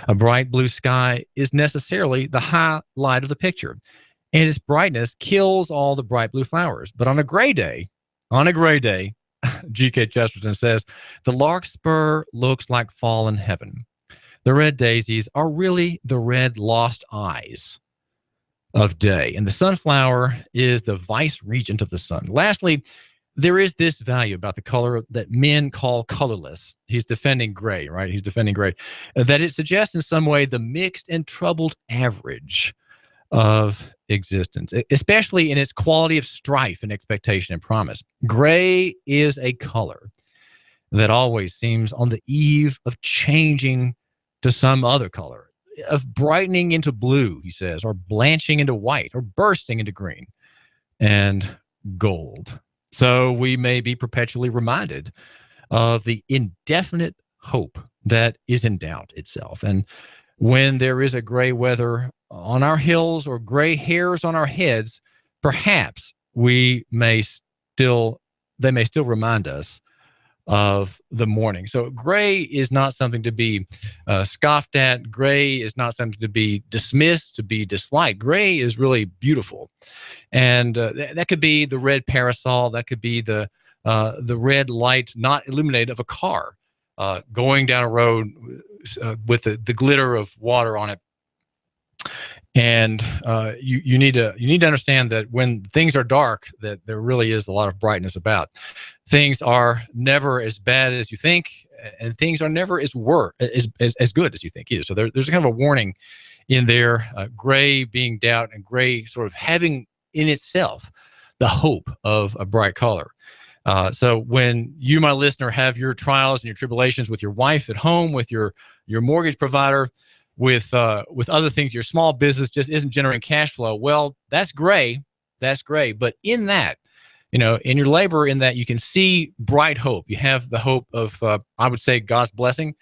A bright blue sky is necessarily the highlight of the picture, and its brightness kills all the bright blue flowers. But on a gray day, G.K. Chesterton says, the larkspur looks like fallen heaven. The red daisies are really the red lost eyes of day, and the sunflower is the vice regent of the sun. Lastly, there is this value about the color that men call colorless. He's defending gray, right? He's defending gray. That it suggests in some way the mixed and troubled average of existence, especially in its quality of strife and expectation and promise. Gray is a color that always seems on the eve of changing to some other color, of brightening into blue, he says, or blanching into white, or bursting into green and gold. So we may be perpetually reminded of the indefinite hope that is in doubt itself. And when there is a gray weather on our hills or gray hairs on our heads, perhaps they may still remind us of the morning. So gray is not something to be scoffed at. Gray is not something to be dismissed, to be disliked. Gray is really beautiful. And that could be the red parasol. That could be the red light not illuminated of a car going down a road with the glitter of water on it. And you need to understand that when things are dark, that there really is a lot of brightness about. Things are never as bad as you think, and things are never as good as you think either. So there's a kind of a warning in there, gray being doubt, and gray sort of having in itself the hope of a bright color. So when you, my listener, have your trials and your tribulations with your wife at home, with your mortgage provider, with other things, your small business just isn't generating cash flow, well, that's gray. That's gray. But in that, in your labor, in that you can see bright hope. You have the hope of, I would say, God's blessing.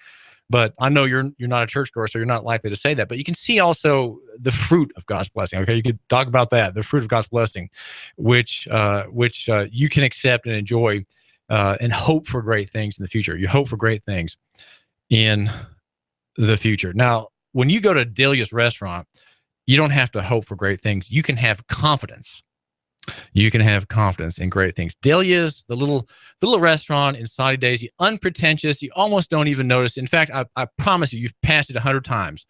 But I know you're not a churchgoer, so you're not likely to say that. But you can see also the fruit of God's blessing. Okay, you could talk about that, the fruit of God's blessing, which you can accept and enjoy, and hope for great things in the future. You hope for great things in the future. Now, when you go to Delia's restaurant, you don't have to hope for great things. You can have confidence. You can have confidence in great things. Delia's, the little restaurant in Saudi Daisy, unpretentious. You almost don't even notice. In fact, I promise you've passed it 100 times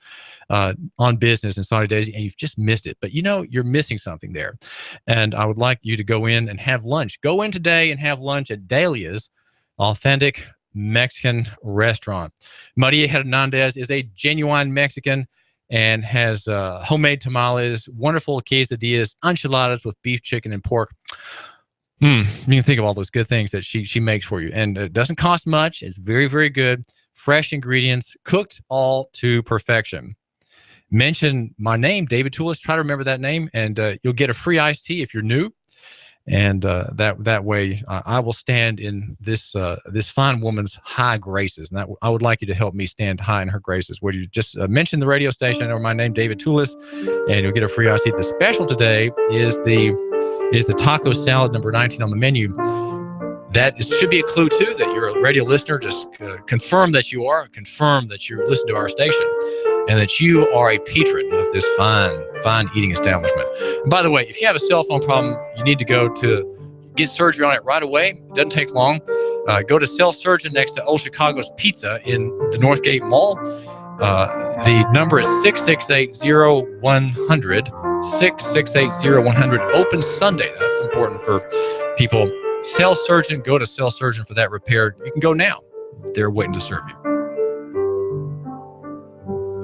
on business in Saudi Daisy, and you've just missed it. But you're missing something there. And I would like you to go in and have lunch. Go in today and have lunch at Delia's authentic Mexican restaurant. Maria Hernandez is a genuine Mexican and has homemade tamales, wonderful quesadillas, enchiladas with beef, chicken, and pork. You can think of all those good things that she makes for you. And it doesn't cost much. It's very, very good. Fresh ingredients, cooked all to perfection. Mention my name, David Tulis. Try to remember that name, and you'll get a free iced tea if you're new. And that way, I will stand in this this fine woman's high graces. And I would like you to help me stand high in her graces. Would you just mention the radio station or my name, David Tulis, and you'll get a free iced tea. The special today is the taco salad number 19 on the menu. That should be a clue too that you're a radio listener. Just confirm that you are. Confirm that you listen to our station, and that you are a patron of this fine eating establishment. And by the way, if you have a cell phone problem, you need to go to get surgery on it right away. It doesn't take long. Go to Cell Surgeon next to Old Chicago's Pizza in the Northgate Mall. The number is 668-0100. 668-0100. Open Sunday. That's important for people. Cell Surgeon. Go to Cell Surgeon for that repair. You can go now. They're waiting to serve you.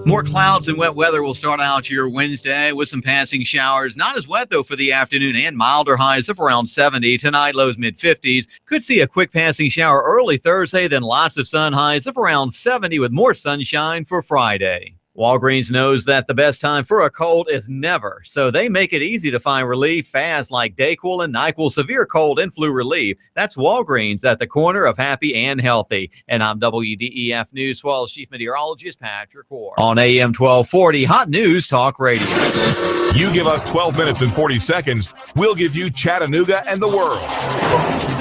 More clouds and wet weather will start out your Wednesday with some passing showers. Not as wet, though, for the afternoon, and milder highs of around 70. Tonight, lows mid-50s. Could see a quick passing shower early Thursday, then lots of sun, highs of around 70 with more sunshine for Friday. Walgreens knows that the best time for a cold is never, so they make it easy to find relief fast like Dayquil and NyQuil Severe Cold and Flu Relief. That's Walgreens at the corner of happy and healthy. And I'm WDEF News 12 Chief Meteorologist Patrick Ward. On AM 1240, Hot News Talk Radio. You give us 12 minutes and 40 seconds, we'll give you Chattanooga and the world.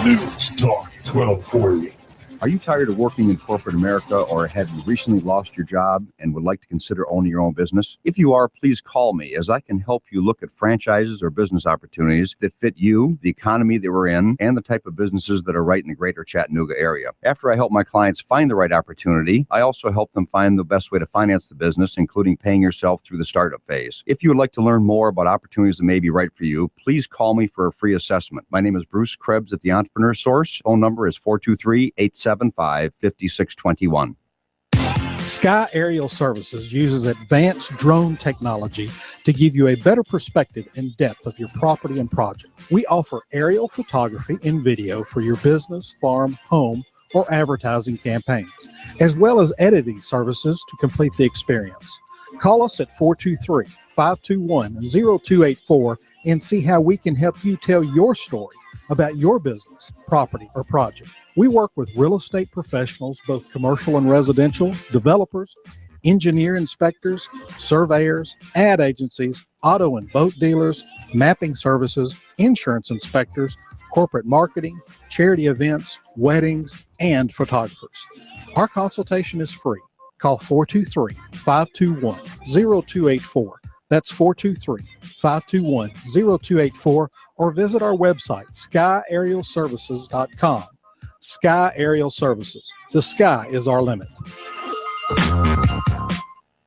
News Talk 1240. Are you tired of working in corporate America, or have you recently lost your job and would like to consider owning your own business? If you are, please call me, as I can help you look at franchises or business opportunities that fit you, the economy that we're in, and the type of businesses that are right in the greater Chattanooga area. After I help my clients find the right opportunity, I also help them find the best way to finance the business, including paying yourself through the startup phase. If you would like to learn more about opportunities that may be right for you, please call me for a free assessment. My name is Bruce Krebs at the Entrepreneur Source. Phone number is 423-875-5621. Sky Aerial Services uses advanced drone technology to give you a better perspective and depth of your property and project. We offer aerial photography and video for your business, farm, home, or advertising campaigns, as well as editing services to complete the experience. Call us at 423-521-0284 and see how we can help you tell your story about your business, property, or project. We work with real estate professionals, both commercial and residential, developers, engineer inspectors, surveyors, ad agencies, auto and boat dealers, mapping services, insurance inspectors, corporate marketing, charity events, weddings, and photographers. Our consultation is free. Call 423-521-0284. That's 423-521-0284, or visit our website, skyaerialservices.com. Sky Aerial Services. The sky is our limit.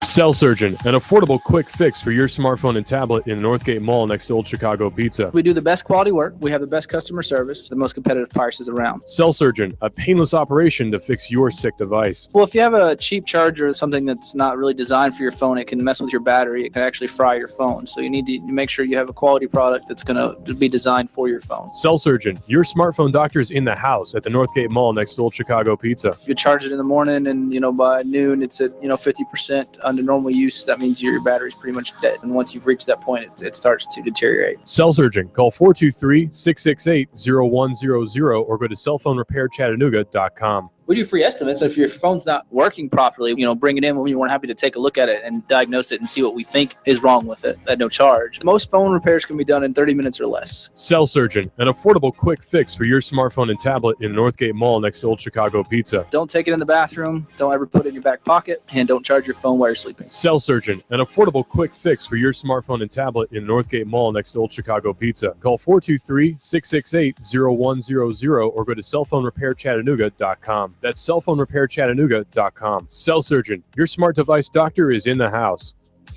Cell Surgeon, an affordable quick fix for your smartphone and tablet in Northgate Mall next to Old Chicago Pizza. We do the best quality work. We have the best customer service, the most competitive prices around. Cell Surgeon, a painless operation to fix your sick device. Well, if you have a cheap charger or something that's not really designed for your phone, it can mess with your battery. It can actually fry your phone. So you need to make sure you have a quality product that's going to be designed for your phone. Cell Surgeon, your smartphone doctor's in the house at the Northgate Mall next to Old Chicago Pizza. If you charge it in the morning and, by noon, it's at, 50% under normal use, that means your battery's pretty much dead. And once you've reached that point, it starts to deteriorate. Cell Surgeon, call 423-668-0100 or go to cellphonerepairchattanooga.com. We do free estimates. If your phone's not working properly, bring it in when we're happy to take a look at it and diagnose it and see what we think is wrong with it at no charge. Most phone repairs can be done in 30 minutes or less. Cell Surgeon, an affordable quick fix for your smartphone and tablet in Northgate Mall next to Old Chicago Pizza. Don't take it in the bathroom. Don't ever put it in your back pocket. And don't charge your phone while you're sleeping. Cell Surgeon, an affordable quick fix for your smartphone and tablet in Northgate Mall next to Old Chicago Pizza. Call 423-668-0100 or go to cellphonerepairchattanooga.com. That's cellphonerepairchattanooga.com. Cell Surgeon, your smart device doctor is in the house.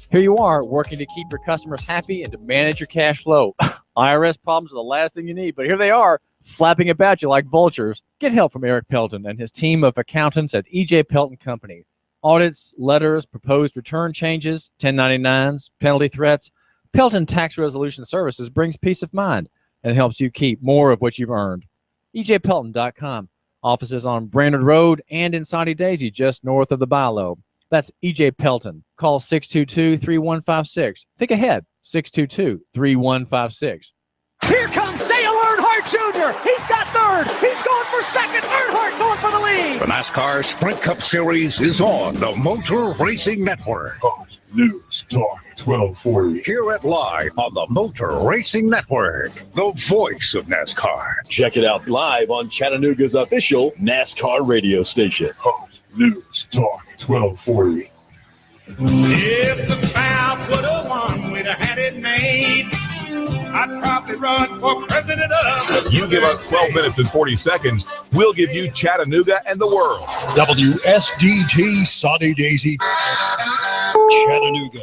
Here you are, working to keep your customers happy and to manage your cash flow. IRS problems are the last thing you need, but here they are, flapping about you like vultures. Get help from Eric Pelton and his team of accountants at E.J. Pelton Company. Audits, letters, proposed return changes, 1099s, penalty threats. Pelton Tax Resolution Services brings peace of mind and helps you keep more of what you've earned. EJPelton.com. Offices on Brainerd Road and in Soddy Daisy, just north of the Bilo. That's E.J. Pelton. Call 622-3156. Think ahead, 622-3156. Here comes, stay alert! Jr. He's got third. He's going for second. Earnhardt going for the lead. The NASCAR Sprint Cup Series is on the Motor Racing Network. Fox News Talk 1240. Hear it live on the Motor Racing Network, the voice of NASCAR. Check it out live on Chattanooga's official NASCAR radio station. Fox News Talk 1240. If the South would have won, we'd have had it made. I'd probably run for president of. You give us 12 minutes and 40 seconds, we'll give you Chattanooga and the world. WSDT Sunny Daisy, Chattanooga.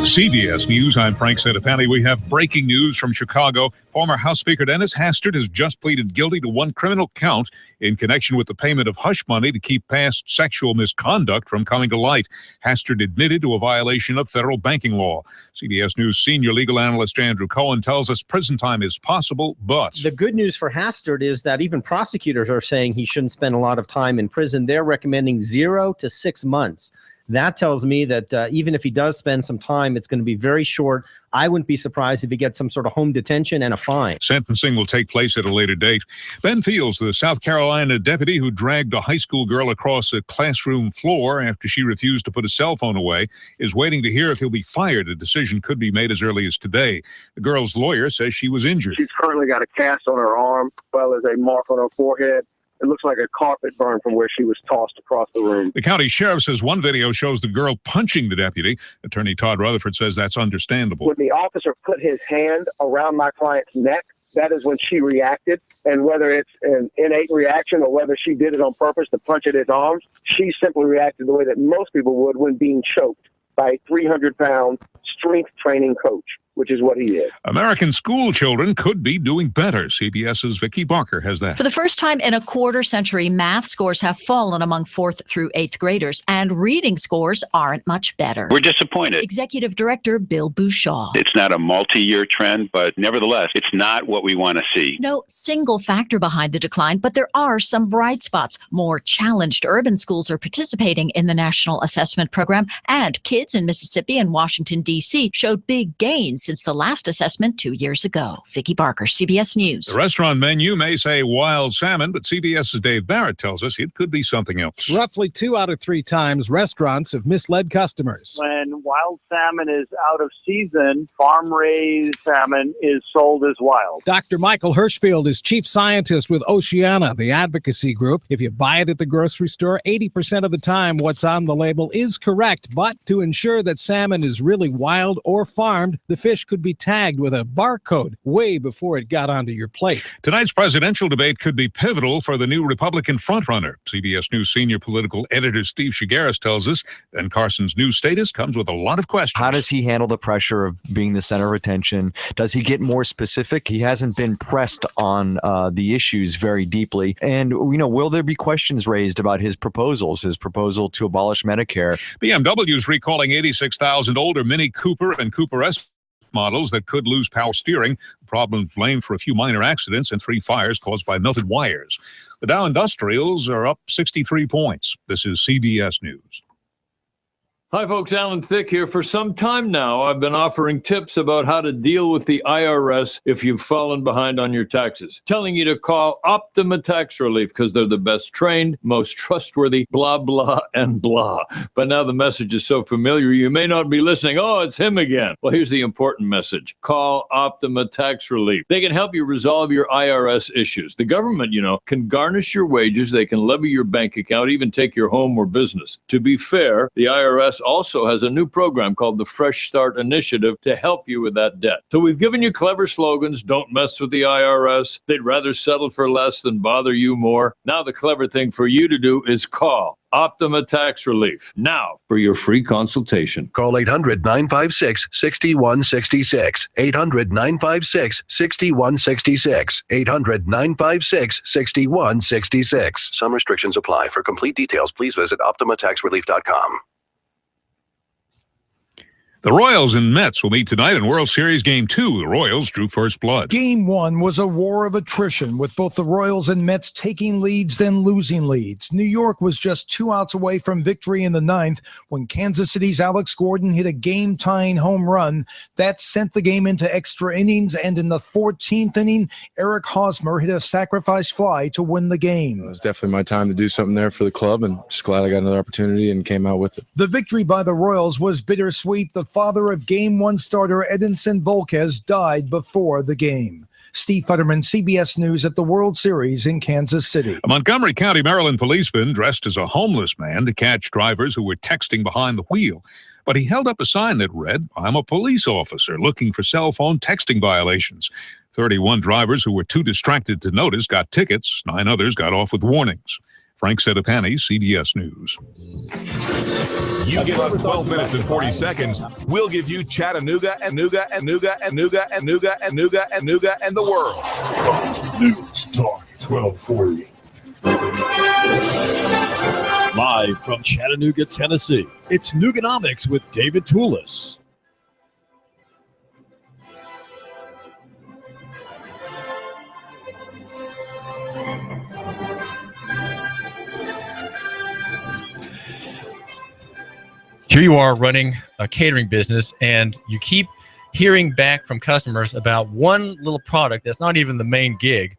CBS News, I'm Frank Sedapani. We have breaking news from Chicago. Former House Speaker Dennis Hastert has just pleaded guilty to one criminal count in connection with the payment of hush money to keep past sexual misconduct from coming to light. Hastert admitted to a violation of federal banking law. CBS News senior legal analyst Andrew Cohen tells us prison time is possible, but the good news for Hastert is that even prosecutors are saying he shouldn't spend a lot of time in prison. They're recommending 0 to 6 months. That tells me that even if he does spend some time, it's going to be very short. I wouldn't be surprised if he gets some sort of home detention and a fine. Sentencing will take place at a later date. Ben Fields, the South Carolina deputy who dragged a high school girl across a classroom floor after she refused to put a cell phone away, is waiting to hear if he'll be fired. A decision could be made as early as today. The girl's lawyer says she was injured. She's currently got a cast on her arm, as well as a mark on her forehead. It looks like a carpet burn from where she was tossed across the room. The county sheriff says one video shows the girl punching the deputy. Attorney Todd Rutherford says that's understandable. When the officer put his hand around my client's neck, that is when she reacted. And whether it's an innate reaction or whether she did it on purpose to punch at his arms, she simply reacted the way that most people would when being choked by a 300-pound strength training coach, which is what he is. American school children could be doing better. CBS's Vicki Barker has that. For the first time in a quarter century, math scores have fallen among 4th through 8th graders, and reading scores aren't much better. We're disappointed. Executive Director Bill Bouchaw. It's not a multi-year trend, but nevertheless, it's not what we want to see. No single factor behind the decline, but there are some bright spots. More challenged urban schools are participating in the National Assessment Program, and kids in Mississippi and Washington, D.C. showed big gains since the last assessment 2 years ago. Vicki Barker, CBS News. The restaurant menu may say wild salmon, but CBS's Dave Barrett tells us it could be something else. Roughly 2 out of 3 times, restaurants have misled customers. When wild salmon is out of season, farm-raised salmon is sold as wild. Dr. Michael Hirschfield is chief scientist with Oceana, the advocacy group. If you buy it at the grocery store, 80% of the time what's on the label is correct. But to ensure that salmon is really wild or farmed, the fish could be tagged with a barcode way before it got onto your plate. Tonight's presidential debate could be pivotal for the new Republican frontrunner. CBS News senior political editor Steve Shigaris tells us Ben Carson's new status comes with a lot of questions. How does he handle the pressure of being the center of attention? Does he get more specific? He hasn't been pressed on the issues very deeply. And, will there be questions raised about his proposal to abolish Medicare? BMW's recalling 86,000 older Mini Cooper and Cooper S models that could lose power steering. The problem blamed for a few minor accidents and 3 fires caused by melted wires. The Dow Industrials are up 63 points. This is CBS News. Hi, folks. Alan Thicke here. For some time now, I've been offering tips about how to deal with the IRS if you've fallen behind on your taxes. Telling you to call Optima Tax Relief because they're the best trained, most trustworthy, blah, blah, and blah. But now the message is so familiar, you may not be listening. Oh, it's him again. Well, here's the important message. Call Optima Tax Relief. They can help you resolve your IRS issues. The government, can garnish your wages. They can levy your bank account, even take your home or business. To be fair, the IRS also has a new program called the Fresh Start Initiative to help you with that debt. So we've given you clever slogans. Don't mess with the IRS. They'd rather settle for less than bother you more. Now the clever thing for you to do is call Optima Tax Relief now for your free consultation. Call 800-956-6166. 800-956-6166. 800-956-6166. Some restrictions apply. For complete details, please visit OptimaTaxRelief.com. The Royals and Mets will meet tonight in World Series Game 2. The Royals drew first blood. Game 1 was a war of attrition, with both the Royals and Mets taking leads, then losing leads. New York was just 2 outs away from victory in the 9th when Kansas City's Alex Gordon hit a game-tying home run. That sent the game into extra innings, and in the 14th inning, Eric Hosmer hit a sacrifice fly to win the game. It was definitely my time to do something there for the club, and just glad I got another opportunity and came out with it. The victory by the Royals was bittersweet. The father of Game 1 starter Edinson Volquez died before the game. Steve Futterman, CBS News at the World Series in Kansas City. A Montgomery County, Maryland policeman dressed as a homeless man to catch drivers who were texting behind the wheel. But he held up a sign that read, "I'm a police officer looking for cell phone texting violations." 31 drivers who were too distracted to notice got tickets. 9 others got off with warnings. Frank Sedapani, CBS News. You give us 12 minutes and 40 seconds, we'll give you Chattanooga and Nooga and Nooga and Nooga and Nooga and Nooga and Nooga and the world. News Talk 1240. Live from Chattanooga, Tennessee, it's Nooganomics with David Tulis. Here you are running a catering business, and you keep hearing back from customers about one little product that's not even the main gig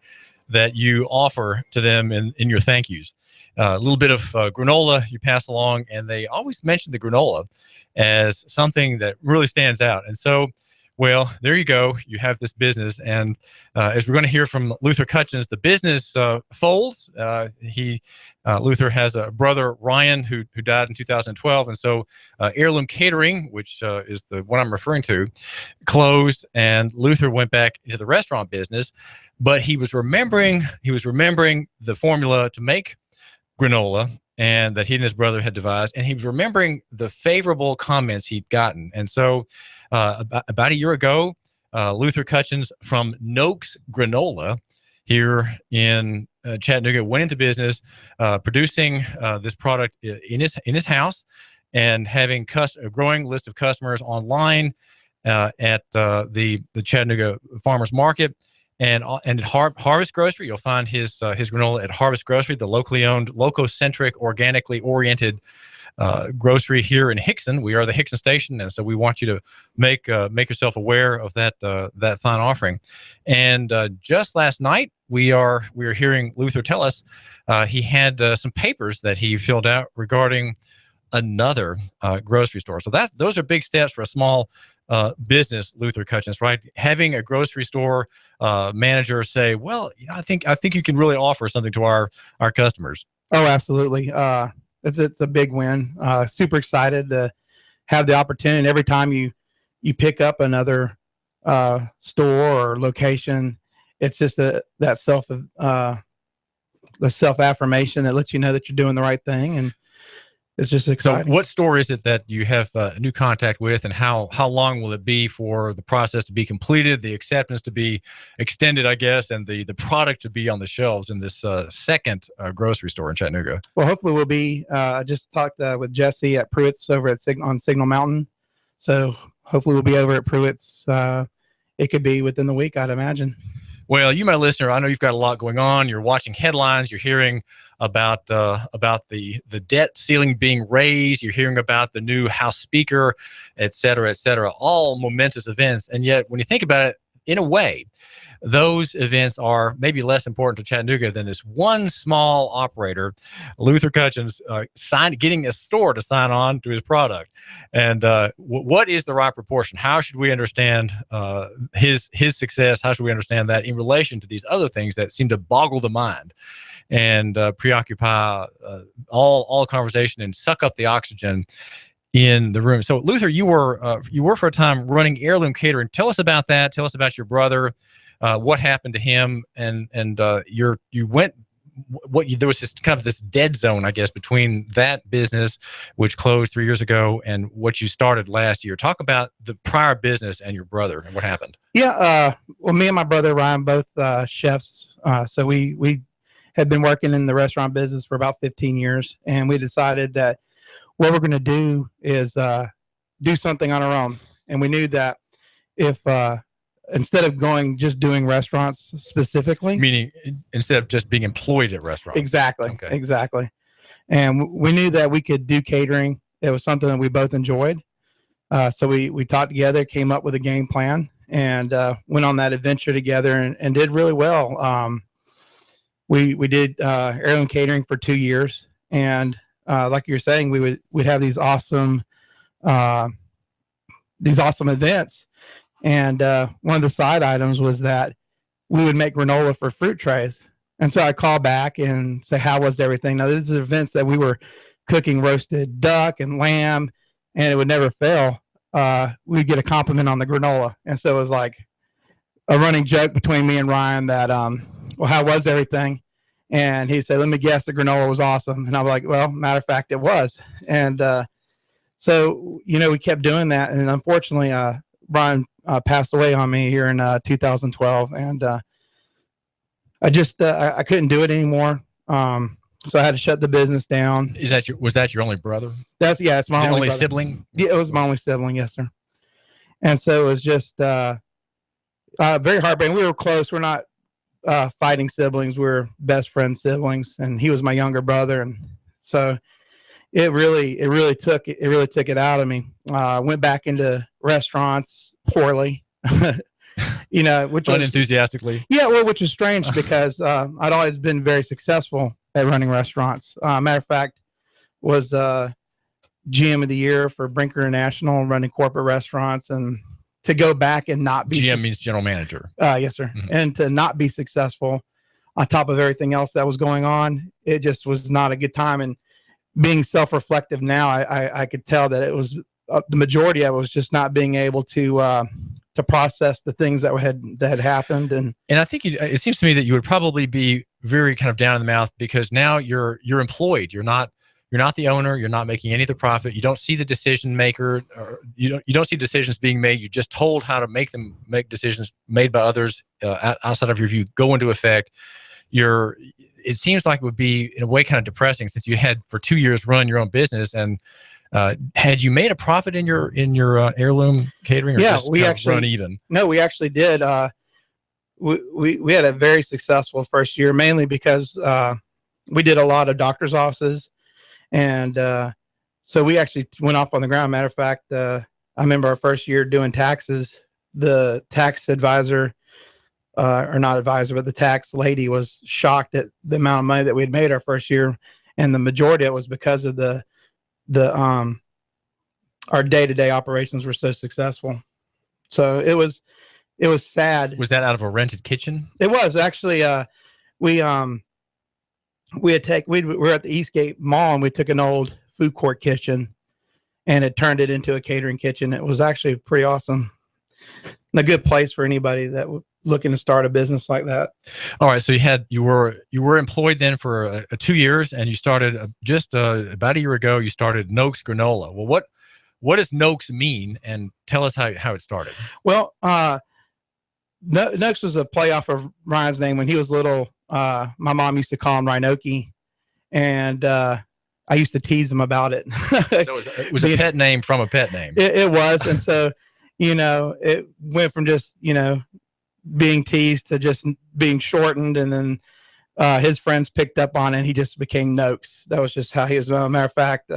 that you offer to them in your thank yous. A little bit of granola you pass along, and they always mention the granola as something that really stands out. And so, well, there you go. You have this business, and as we're going to hear from Luther Cutchins, the business folds. Luther has a brother, Ryan, who died in 2012, and so Heirloom Catering, which is the one I'm referring to, closed, and Luther went back into the restaurant business. But he was remembering the formula to make granola, and that he and his brother had devised, and he was remembering the favorable comments he'd gotten. And so about a year ago, Luther Cutchins from Noakes Granola here in Chattanooga went into business, producing this product in his house, and having a growing list of customers online at the Chattanooga Farmers Market. And at Harvest Grocery, you'll find his granola at Harvest Grocery, the locally owned, loco-centric, organically oriented grocery here in Hickson. We are the Hickson station, and so we want you to make yourself aware of that fine offering. And just last night, we are hearing Luther tell us he had some papers that he filled out regarding another grocery store. So those are big steps for a small business, Luther Cutchins, right? Having a grocery store manager say, well, I think you can really offer something to our customers. Oh, absolutely. It's a big win. Super excited to have the opportunity. And every time you pick up another store or location, it's just the self-affirmation that lets you know that you're doing the right thing. And it's just exciting. So what store is it that you have a new contact with, and how long will it be for the process to be completed, the acceptance to be extended, I guess, and the product to be on the shelves in this second grocery store in Chattanooga? Well, hopefully we'll be, I just talked with Jesse at Pruitt's over at on Signal Mountain. So hopefully we'll be over at Pruitt's. It could be within the week, I'd imagine. Well, you, my listener, I know you've got a lot going on. You're watching headlines. You're hearing about the debt ceiling being raised. You're hearing about the new House Speaker, et cetera, all momentous events. And yet, when you think about it, in a way, those events are maybe less important to Chattanooga than this one small operator, Luther Cutchins, getting a store to sign on to his product. And what is the right proportion? How should we understand his success? How should we understand that in relation to these other things that seem to boggle the mind and preoccupy all conversation and suck up the oxygen in the room? So, Luther, you were for a time running Heirloom Catering. Tell us about that. Tell us about your brother. What happened to him, and there was this kind of this dead zone, I guess, between that business, which closed 3 years ago, and what you started last year. Talk about the prior business and your brother and what happened. Yeah, well, me and my brother Ryan, both chefs, so we had been working in the restaurant business for about 15 years, and we decided that what we're going to do is do something on our own. And we knew that if instead of doing restaurants specifically, meaning instead of just being employed at restaurants. Exactly. And we knew that we could do catering. It was something that we both enjoyed. So we talked together, came up with a game plan, and went on that adventure together and did really well. We did heirloom catering for 2 years, and like you're saying, we'd have these awesome events. And one of the side items was that we would make granola for fruit trays. And so I call back and say, how was everything? Now, this is events that we were cooking roasted duck and lamb, and it would never fail. We'd get a compliment on the granola. And so it was like a running joke between me and Ryan that, well, how was everything? And he said, let me guess, the granola was awesome. And I was like, well, matter of fact, it was. And so, we kept doing that. And unfortunately, Brian passed away on me here in 2012. And I just, I couldn't do it anymore. So I had to shut the business down. Was that your only brother? It's my only brother. Sibling? Yeah, it was my only sibling. Yes, sir. And so it was just very heartbreaking. We were close. We're not fighting siblings. We're best friend siblings, and he was my younger brother. And so it really took it out of me. Went back into restaurants poorly, which unenthusiastically. Which is strange because I'd always been very successful at running restaurants. Matter of fact, was GM of the year for Brinker International, running corporate restaurants, and to go back and not be GM means general manager. Yes, sir. Mm-hmm. And to not be successful on top of everything else that was going on, it just was not a good time. And being self-reflective now, I could tell that it was the majority of it was just not being able to process the things that had happened. And I think it seems to me that you would probably be very kind of down in the mouth because now you're employed. You're not the owner. You're not making any of the profit. You don't see the decision maker. Or you don't see decisions being made. You're just told how to make decisions made by others outside of your view go into effect. It seems like it would be in a way kind of depressing since you had for 2 years run your own business. And had you made a profit in your heirloom catering? Or just we actually run even. No, we actually did. We had a very successful first year, mainly because we did a lot of doctor's offices, and so we actually went off on the ground. Matter of fact, I remember our first year doing taxes. The tax advisor, or not advisor, but the tax lady was shocked at the amount of money that we had made our first year, and the majority of it was because of our day-to-day operations were so successful. So it was sad. Was that out of a rented kitchen? It was actually. We were at the Eastgate Mall, and we took an old food court kitchen and it turned it into a catering kitchen. It was actually pretty awesome. A good place for anybody that was looking to start a business like that. All right. So you were employed then for 2 years, and you started just about a year ago, you started Noakes Granola. Well, what does Noakes mean? And tell us how it started. Well, Noakes was a play off of Ryan's name. When he was little, my mom used to call him Rhinoki, and I used to tease him about it. So it was a pet name from a pet name. It was. And so, it went from just, being teased to just being shortened. And then his friends picked up on it, and he just became Noakes. That was just how he was. As a matter of fact,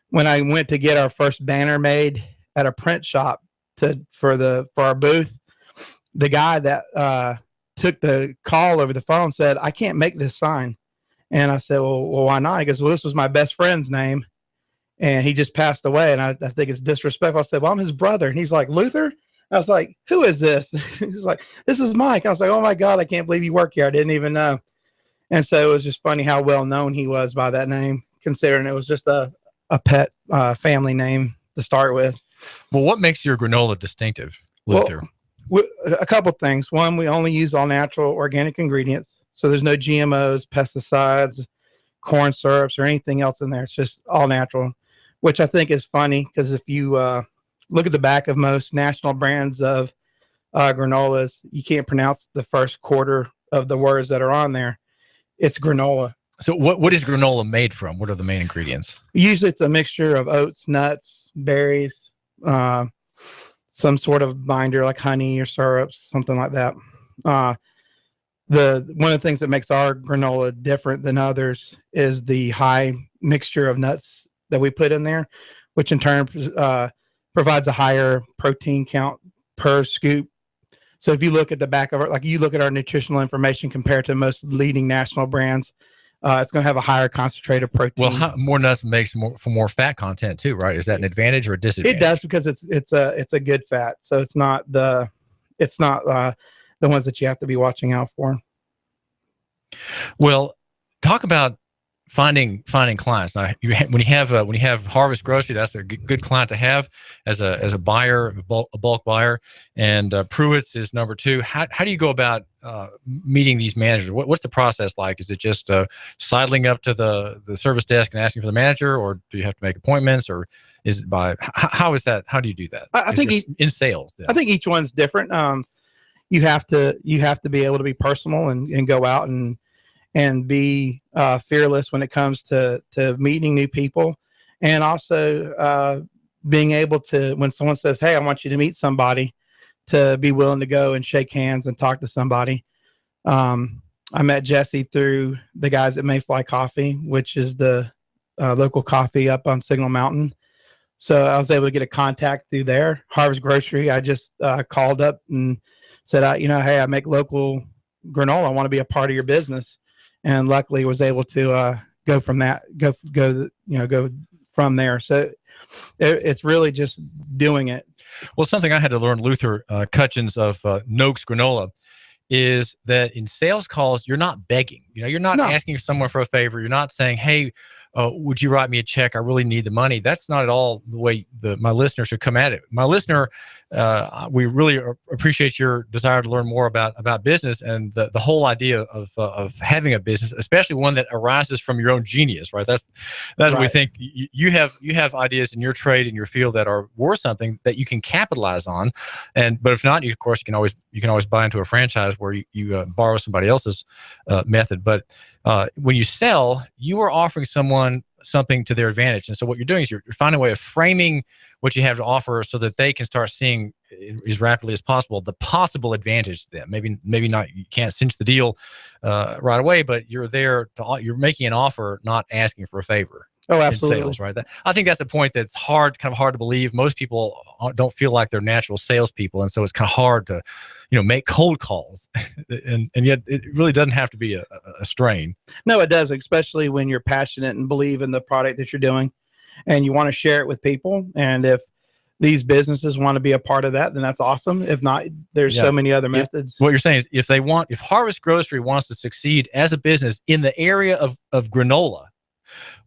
when I went to get our first banner made at a print shop for our booth, the guy that took the call over the phone said, "I can't make this sign." And I said, well, why not? He goes, "Well, this was my best friend's name, and he just passed away, and I think it's disrespectful." I said, "Well, I'm his brother." And he's like, "Luther?" I was like, "Who is this?" He's like, "This is Mike." I was like, "Oh my God, I can't believe you work here. I didn't even know." And so it was just funny how well known he was by that name, considering it was just a pet family name to start with. Well, what makes your granola distinctive, Luther? Well, a couple things. One, we only use all natural organic ingredients. So there's no GMOs, pesticides, corn syrups, or anything else in there. It's just all natural, which I think is funny because if you look at the back of most national brands of granolas, you can't pronounce the first quarter of the words that are on there. It's granola. So what is granola made from? What are the main ingredients? Usually it's a mixture of oats, nuts, berries, some sort of binder like honey or syrups, something like that. One of the things that makes our granola different than others is the high mixture of nuts that we put in there, which in turn provides a higher protein count per scoop. So if you look at the back of it, like you look at our nutritional information compared to most leading national brands, it's going to have a higher concentrated protein. Well, more nuts makes for more fat content too, right? Is that an advantage or a disadvantage? It does, because it's a good fat, so it's not the ones that you have to be watching out for. Well, talk about finding clients. Now, when you have Harvest Grocery, that's a good client to have as a buyer, a bulk buyer, and Pruitt's is number 2. How do you go about meeting these managers? What's the process like? Is it just sidling up to the service desk and asking for the manager, or do you have to make appointments, or is it by how is that? How do you do that? I think in sales. I think each one's different. You have to be able to be personal and go out and be fearless when it comes to meeting new people, and also being able to, when someone says, "Hey, I want you to meet somebody," to be willing to go and shake hands and talk to somebody. I met Jesse through the guys at Mayfly Coffee, which is the local coffee up on Signal Mountain. So I was able to get a contact through there. Harvest Grocery, I just called up and said, hey, I make local granola. I want to be a part of your business. And luckily was able to go from that, go from there. So it's really just doing it. Well, something I had to learn, Luther Cutchins of Noakes Granola, is that in sales calls, you're not begging. You're not asking someone for a favor. You're not saying, hey, would you write me a check? I really need the money. That's not at all the way my listener should come at it. My listener, we really appreciate your desire to learn more about business and the whole idea of having a business, especially one that arises from your own genius, right? That's right. What we think. You have ideas in your trade, in your field, that are worth something that you can capitalize on. But if not, of course, you can always buy into a franchise where you borrow somebody else's method. But when you sell, you are offering someone something to their advantage. And so what you're doing is you're finding a way of framing what you have to offer so that they can start seeing as rapidly as possible the possible advantage to them. Maybe not, you can't cinch the deal right away, but you're you're making an offer, not asking for a favor. Oh, absolutely. In sales, right? I think that's a point that's kind of hard to believe. Most people don't feel like they're natural salespeople, and so it's kind of hard to, make cold calls. and yet, it really doesn't have to be a strain. No, it does, especially when you're passionate and believe in the product that you're doing, and you want to share it with people. And if these businesses want to be a part of that, then that's awesome. If not, there's so many other methods. What you're saying is, if Harvest Grocery wants to succeed as a business in the area of granola,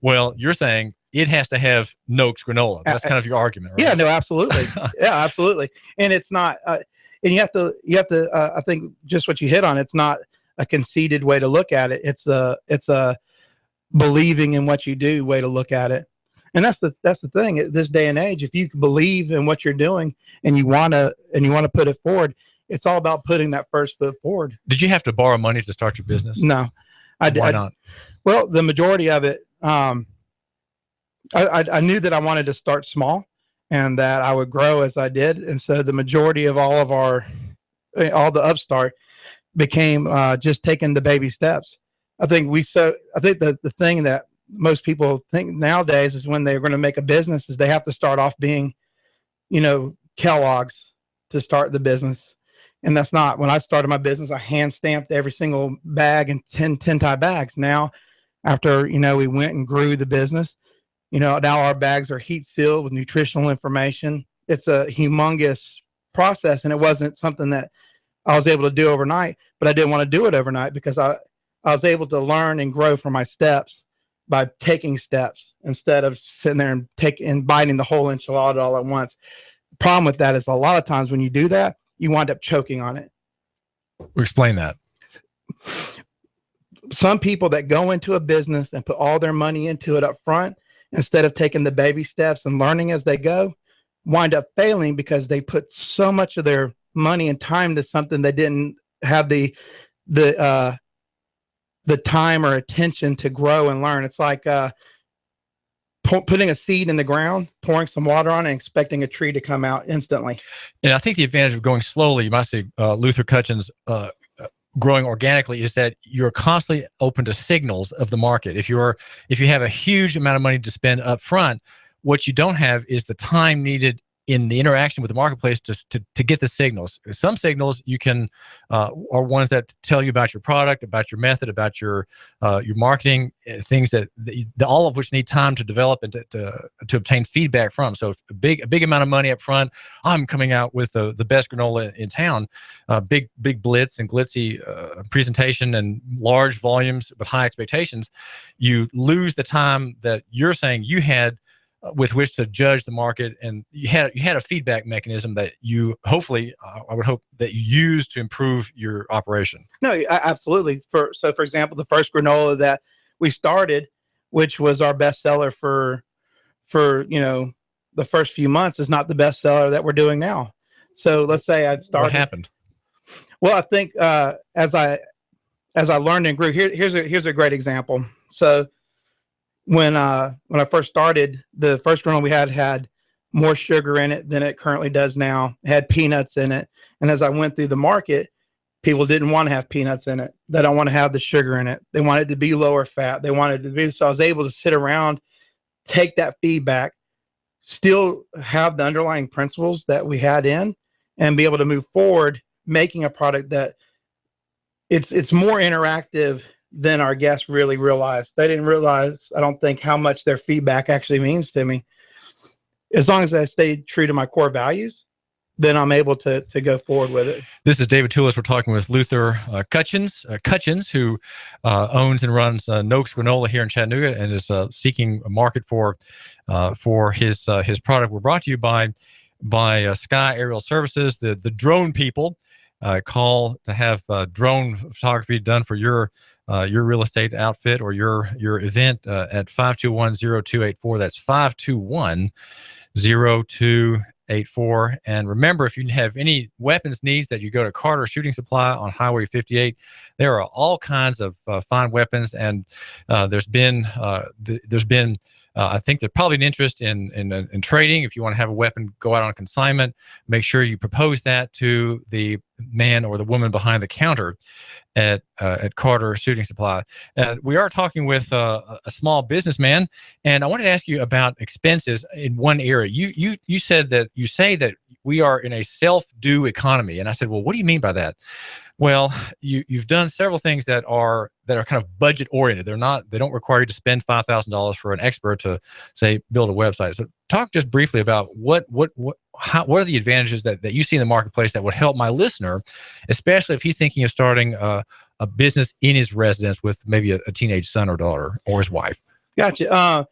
well, you're saying it has to have Noakes granola. That's kind of your argument, right? Yeah, no, absolutely. Yeah, absolutely. And it's not, and you have to, I think just what you hit on, it's not a conceited way to look at it. It's a believing in what you do way to look at it. And that's the thing at this day and age. If you believe in what you're doing and you want to put it forward, it's all about putting that first foot forward. Did you have to borrow money to start your business? No. Why not? Well, the majority of it, I knew that I wanted to start small and that I would grow as I did. And so the majority of all the upstart became just taking the baby steps. I think the thing that most people think nowadays is when they're going to make a business is they have to start off being, Kellogg's to start the business. And that's not. When I started my business, I hand stamped every single bag in 10 tie bags. Now, after, we went and grew the business, now our bags are heat sealed with nutritional information. It's a humongous process. And it wasn't something that I was able to do overnight, but I didn't want to do it overnight because I was able to learn and grow from my steps by taking steps instead of sitting there and biting the whole enchilada all at once. The problem with that is a lot of times when you do that, you wind up choking on it. Explain that. Some people that go into a business and put all their money into it up front, instead of taking the baby steps and learning as they go, wind up failing because they put so much of their money and time to something they didn't have the time or attention to grow and learn. It's like putting a seed in the ground, pouring some water on it, and expecting a tree to come out instantly. And I think the advantage of going slowly, you might say Luther Cutchins growing organically, is that you're constantly open to signals of the market. If you have a huge amount of money to spend up front, what you don't have is the time needed in the interaction with the marketplace to get the signals. Some signals you can are ones that tell you about your product, about your method, about your marketing, things that all of which need time to develop and to obtain feedback from. So a big amount of money up front. I'm coming out with the best granola in town. Big blitz and glitzy presentation and large volumes with high expectations. You lose the time that you're saying you had with which to judge the market, and you had a feedback mechanism that you hopefully I would hope that you use to improve your operation. No, absolutely. For example, the first granola that we started, which was our bestseller for the first few months, is not the bestseller that we're doing now. So let's say I'd started. What happened? Well, I think as I learned and grew, here's a great example. So when I first started, the first granola we had more sugar in it than it currently does now. It had peanuts in it. And as I went through the market, people didn't want to have peanuts in it. They don't want to have the sugar in it. They wanted it to be lower fat. They wanted it to be, so I was able to sit around, take that feedback, still have the underlying principles that we had in, and be able to move forward, making a product that it's more interactive than our guests really realized. They didn't realize, I don't think, how much their feedback actually means to me. As long as I stay true to my core values, then I'm able to go forward with it. This is David Tulis. We're talking with Luther Cutchins, who owns and runs Noakes Granola here in Chattanooga and is seeking a market for his product. We're brought to you by Sky Aerial Services, the drone people. Call to have drone photography done for your real estate outfit or your event at 521-0284. That's 521-0284. And remember, if you have any weapons needs, that you go to Carter Shooting Supply on Highway 58. There are all kinds of fine weapons, and there's been I think there's probably an interest in trading. If you want to have a weapon go out on consignment, make sure you propose that to the man or the woman behind the counter at Carter Shooting Supply. We are talking with a small businessman, and I wanted to ask you about expenses in one area. You said that you say that we are in a self-do economy, and I said, well, what do you mean by that? Well, you've done several things that are kind of budget oriented. They don't require you to spend $5,000 for an expert to, say, build a website. So talk just briefly about what are the advantages that you see in the marketplace that would help my listener, especially if he's thinking of starting a business in his residence with maybe a teenage son or daughter or his wife. Gotcha.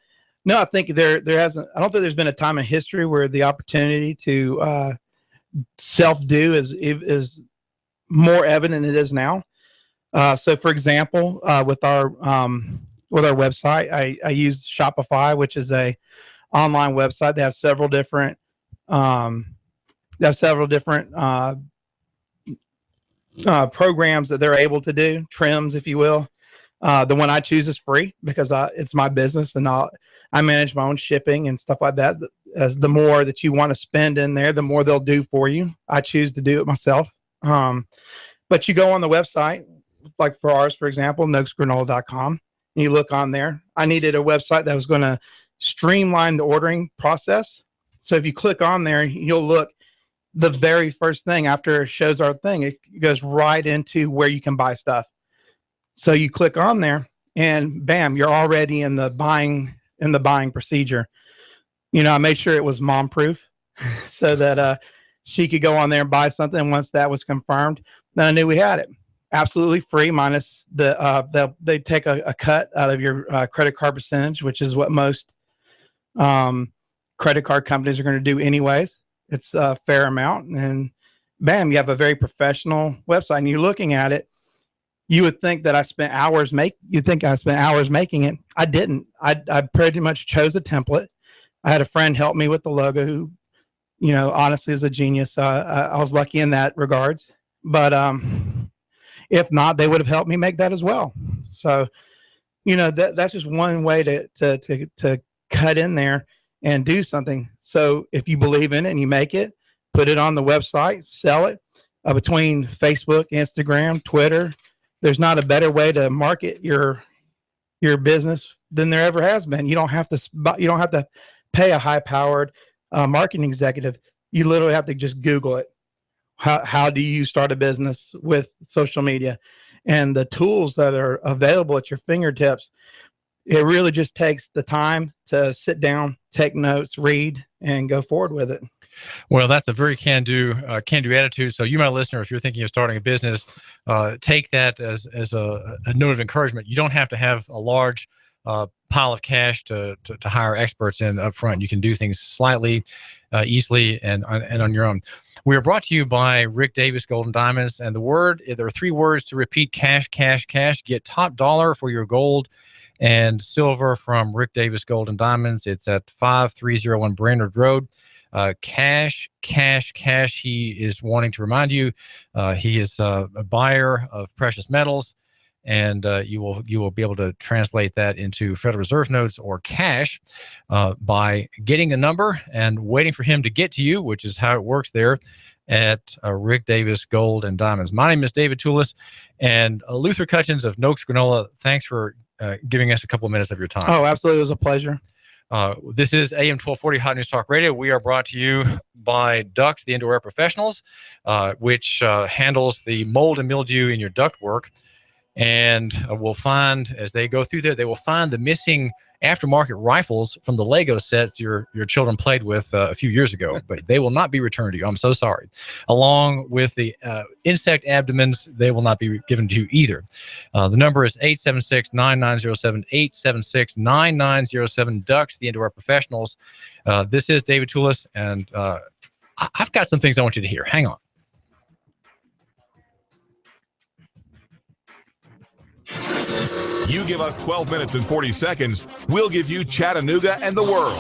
No, I think there hasn't. I don't think there's been a time in history where the opportunity to self-do is more evident than it is now. So, for example, with our website, I use Shopify, which is a online website. They have several different programs that they're able to do, trims, if you will. The one I choose is free because it's my business, and I manage my own shipping and stuff like that. As the more that you want to spend in there, the more they'll do for you. I choose to do it myself. But you go on the website, like for ours, for example, noakesgranola.com, and you look on there. I needed a website that was going to streamline the ordering process. So if you click on there, you'll look, the very first thing after it shows our thing, it goes right into where you can buy stuff. So you click on there and bam, you're already in the buying procedure. I made sure it was mom proof so that she could go on there and buy something. Once that was confirmed, then I knew we had it. Absolutely free, minus they take a cut out of your credit card percentage, which is what most credit card companies are going to do anyways. It's a fair amount, and bam, you have a very professional website. And you're looking at it, you would think that I spent hours making it. I didn't. I pretty much chose a template. I had a friend help me with the logo who, honestly is a genius. I was lucky in that regards. But if not, they would have helped me make that as well. So, that's just one way to cut in there and do something. So if you believe in it and you make it, put it on the website, sell it. Between Facebook, Instagram, Twitter, there's not a better way to market your business than there ever has been. You don't have to pay a high-powered marketing executive. You literally have to just Google it. How do you start a business with social media? And the tools that are available at your fingertips, it really just takes the time to sit down, take notes, read, and go forward with it. Well, that's a very can-do attitude. So you, my listener, if you're thinking of starting a business, take that as a note of encouragement. You don't have to have a large pile of cash to hire experts in up front. You can do things slightly, easily, and on your own. We are brought to you by Rick Davis Gold and Diamonds. And there are 3 words to repeat: cash, cash, cash. Get top dollar for your gold and silver from Rick Davis Gold and Diamonds. It's at 5301 Brainerd Road. Cash, cash, cash. He is wanting to remind you, he is a buyer of precious metals, and you will be able to translate that into Federal Reserve notes or cash by getting the number and waiting for him to get to you, which is how it works there at Rick Davis Gold and Diamonds. My name is David Tulis, and Luther Cutchins of Noakes Granola. Thanks for giving us a couple of minutes of your time. Oh, absolutely. It was a pleasure. This is AM 1240 Hot News Talk Radio. We are brought to you by Ducts, the Indoor Air Professionals, which handles the mold and mildew in your ductwork. And we'll find, as they go through there, they will find the missing aftermarket rifles from the Lego sets your children played with a few years ago, but they will not be returned to you. I'm so sorry. Along with the insect abdomens, they will not be given to you either. The number is 876-9907, 876-9907, Ducks, the Indoor Professionals. This is David Tulis, and I've got some things I want you to hear. Hang on. You give us 12 minutes and 40 seconds, we'll give you Chattanooga and the world.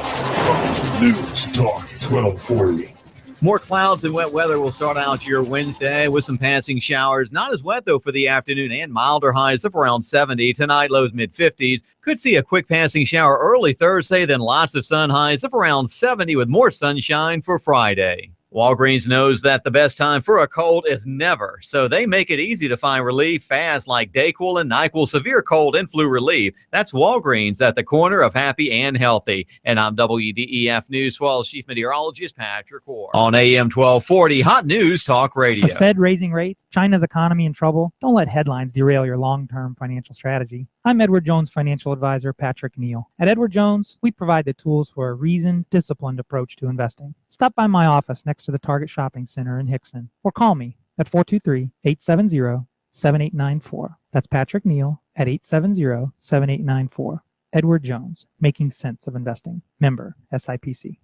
News Talk 1240. More clouds and wet weather will start out your Wednesday with some passing showers. Not as wet, though, for the afternoon, and milder highs of around 70. Tonight, lows mid-50s. Could see a quick passing shower early Thursday, then lots of sun, highs of around 70 with more sunshine for Friday. Walgreens knows that the best time for a cold is never, so they make it easy to find relief fast, like Dayquil and NyQuil Severe Cold and Flu Relief. That's Walgreens at the corner of happy and healthy. And I'm WDEF News 12 Chief Meteorologist Patrick Orr on AM 1240 Hot News Talk Radio. The Fed raising rates, China's economy in trouble. Don't let headlines derail your long-term financial strategy. I'm Edward Jones financial advisor Patrick Neal. At Edward Jones, we provide the tools for a reasoned, disciplined approach to investing. Stop by my office next to the Target Shopping Center in Hickston, or call me at 423-870-7894. That's Patrick Neal at 870-7894. Edward Jones, making sense of investing. Member SIPC.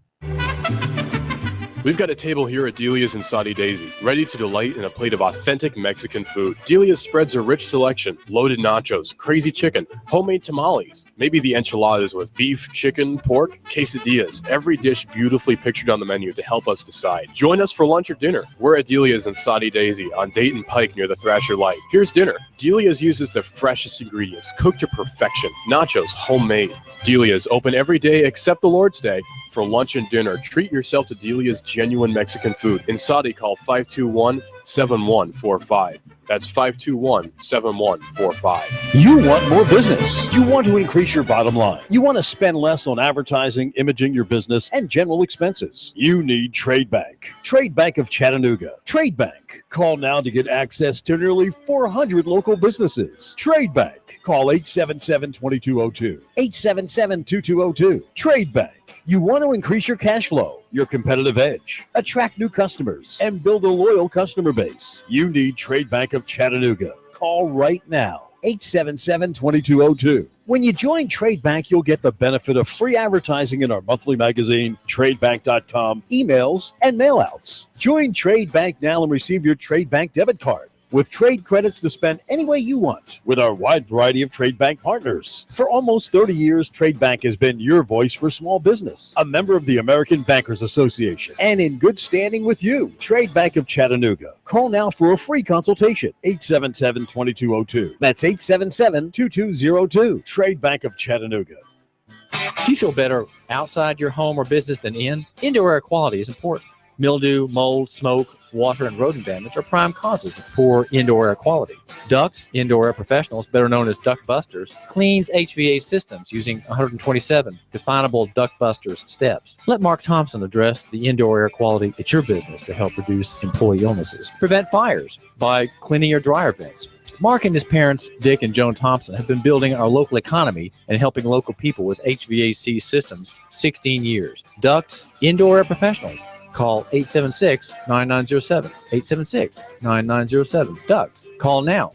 We've got a table here at Delia's in Saudi Daisy, ready to delight in a plate of authentic Mexican food. Delia's spreads a rich selection: loaded nachos, crazy chicken, homemade tamales, maybe the enchiladas with beef, chicken, pork, quesadillas. Every dish beautifully pictured on the menu to help us decide. Join us for lunch or dinner. We're at Delia's in Saudi Daisy on Dayton Pike near the Thrasher Light. Here's dinner. Delia's uses the freshest ingredients, cooked to perfection. Nachos, homemade. Delia's open every day except the Lord's Day. For lunch and dinner, treat yourself to Delia's genuine Mexican food. In Saudi, call 521-7145. That's 521-7145. You want more business. You want to increase your bottom line. You want to spend less on advertising, imaging your business, and general expenses. You need Trade Bank. Trade Bank of Chattanooga. Trade Bank. Call now to get access to nearly 400 local businesses. Trade Bank. Call 877-2202. 877-2202. Trade Bank. You want to increase your cash flow, your competitive edge, attract new customers, and build a loyal customer base. You need Trade Bank of Chattanooga. Call right now, 877-2202. When you join Trade Bank, you'll get the benefit of free advertising in our monthly magazine, tradebank.com, emails, and mailouts. Join Trade Bank now and receive your Trade Bank debit card with trade credits to spend any way you want with our wide variety of Trade Bank partners. For almost 30 years, Trade Bank has been your voice for small business, a member of the American Bankers Association, and in good standing with you. Trade Bank of Chattanooga. Call now for a free consultation, 877-2202. That's 877-2202. Trade Bank of Chattanooga. Do you feel better outside your home or business than in? Indoor air quality is important. Mildew, mold, smoke, water, and rodent damage are prime causes of poor indoor air quality. Ducts Indoor Air Professionals, better known as Duct Busters, cleans HVAC systems using 127 definable Duct Busters steps. Let Mark Thompson address the indoor air quality at your business to help reduce employee illnesses. Prevent fires by cleaning your dryer vents. Mark and his parents, Dick and Joan Thompson, have been building our local economy and helping local people with HVAC systems 16 years. Ducts Indoor Air Professionals. Call 876-9907. 876-9907. Ducks. Call now.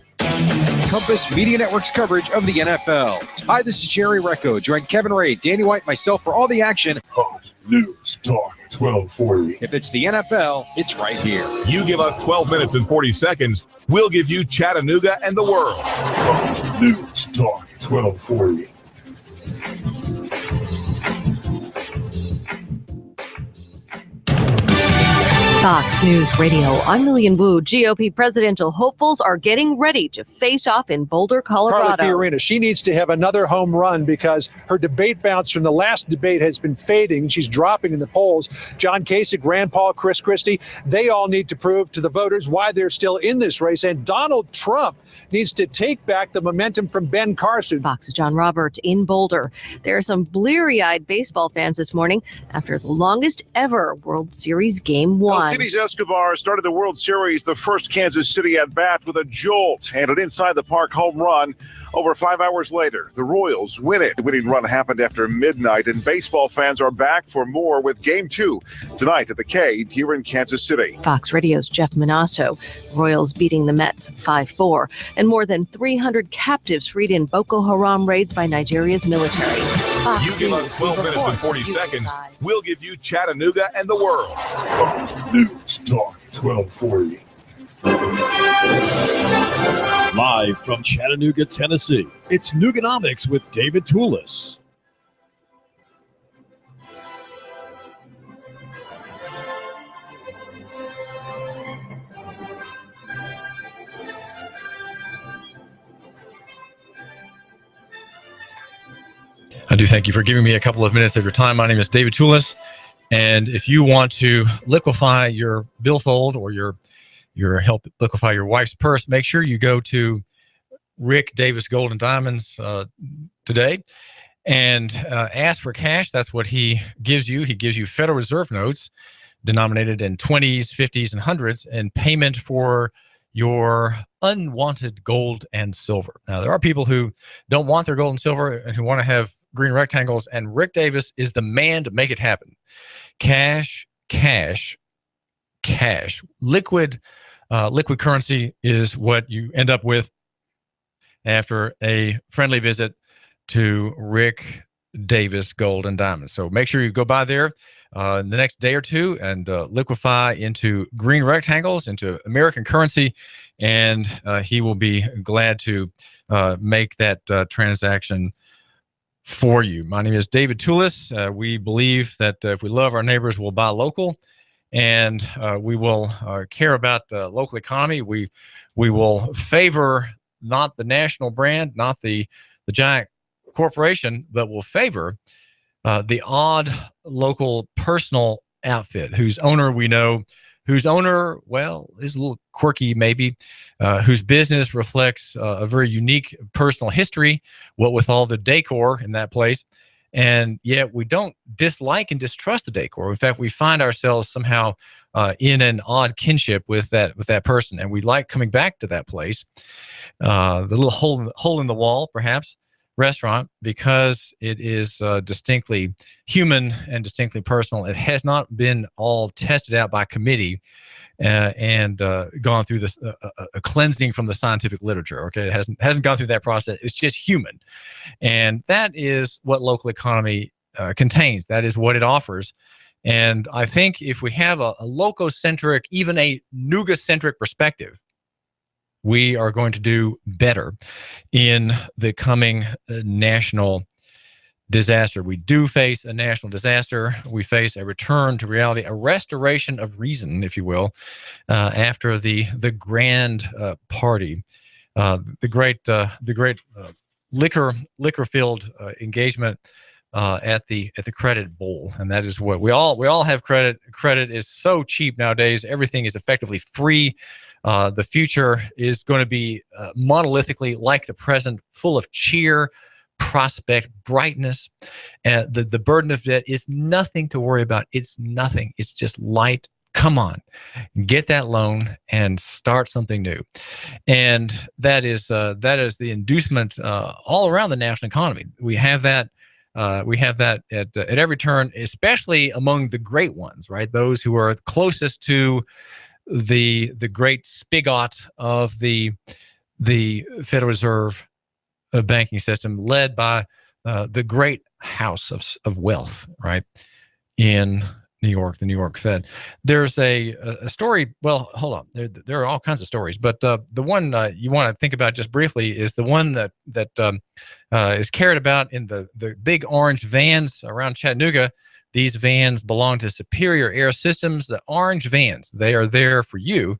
Compass Media Network's coverage of the NFL. Hi, this is Jerry Recco. Join Kevin Ray, Danny White, myself for all the action. Hot News Talk 1240. If it's the NFL, it's right here. You give us 12 minutes and 40 seconds, we'll give you Chattanooga and the world. Hot News Talk 1240. Fox News Radio. I'm Lillian Wu. GOP presidential hopefuls are getting ready to face off in Boulder, Colorado. Carly Fiorina, she needs to have another home run because her debate bounce from the last debate has been fading. She's dropping in the polls. John Kasich, Rand Paul, Chris Christie, they all need to prove to the voters why they're still in this race. And Donald Trump needs to take back the momentum from Ben Carson. Fox's John Roberts in Boulder. There are some bleary-eyed baseball fans this morning after the longest ever World Series Game 1. City's Escobar started the World Series, the first Kansas City at bat, with a jolt and an inside the park home run. Over 5 hours later, the Royals win it. The winning run happened after midnight, and baseball fans are back for more with Game 2 tonight at the K here in Kansas City. Fox Radio's Jeff Minato. Royals beating the Mets 5-4, and more than 300 captives freed in Boko Haram raids by Nigeria's military. Fox You give us 12 minutes and 40 seconds, we'll give you Chattanooga and the world. Hot News Talk 1240. Live from Chattanooga, Tennessee, it's Nooganomics with David Tulis. I do thank you for giving me a couple of minutes of your time. My name is David Tulis, and if you want to liquefy your billfold or your help liquefy your wife's purse, make sure you go to Rick Davis Gold and Diamonds today and ask for cash. That's what he gives you. He gives you Federal Reserve notes denominated in 20s, 50s, and 100s in payment for your unwanted gold and silver. Now, there are people who don't want their gold and silver and who want to have green rectangles, and Rick Davis is the man to make it happen. Cash, cash, cash. Liquid currency is what you end up with after a friendly visit to Rick Davis Gold and Diamonds. So make sure you go by there in the next day or two and liquefy into green rectangles, into American currency, and he will be glad to make that transaction for you. My name is David Tulis. We believe that if we love our neighbors, we'll buy local, and we will care about the local economy. We will favor not the national brand, not the giant corporation, but will favor the odd local personal outfit whose owner we know, whose owner, well, is a little quirky maybe, whose business reflects a very unique personal history, what with all the decor in that place. And yet we don't dislike and distrust the decor. In fact, we find ourselves somehow in an odd kinship with that person, and we like coming back to that place, the little hole in the wall, perhaps, restaurant, because it is distinctly human and distinctly personal. It has not been all tested out by committee and gone through this a cleansing from the scientific literature. Okay, it hasn't gone through that process. It's just human, and that is what local economy contains. That is what it offers. And I think if we have a loco-centric, even a Nooga-centric perspective, we are going to do better in the coming national disaster. We do face a national disaster. We face a return to reality, a restoration of reason, if you will, after the grand party, the great liquor-filled engagement at the credit bowl, and that is what we all have. Credit is so cheap nowadays. Everything is effectively free. The future is going to be monolithically like the present, full of cheer, prospect, brightness. The burden of debt is nothing to worry about. It's nothing. It's just light. Come on, get that loan and start something new. And that is the inducement all around the national economy. We have that. We have that at every turn, especially among the great ones, right? Those who are closest to the great spigot of the Federal Reserve banking system, led by the great house of wealth, right? In New York, the New York Fed. There's a story. Well, hold on. There are all kinds of stories, but the one you want to think about just briefly is the one that is carried about in the big orange vans around Chattanooga. These vans belong to Superior Air Systems. The orange vans, they are there for you,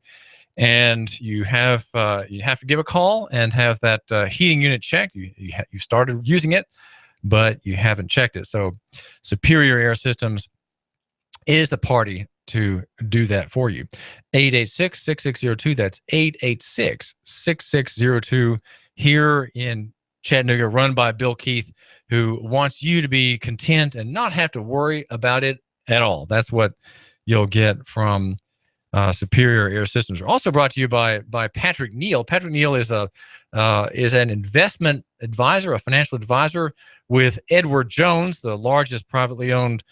and you have to give a call and have that heating unit checked. You started using it, but you haven't checked it. So Superior Air Systems is the party to do that for you. 886-6602. That's 886-6602 here in Chattanooga, run by Bill Keith, who wants you to be content and not have to worry about it at all. That's what you'll get from Superior Air Systems. We're also brought to you by Patrick Neal. Patrick Neal is an investment advisor, a financial advisor with Edward Jones, the largest privately owned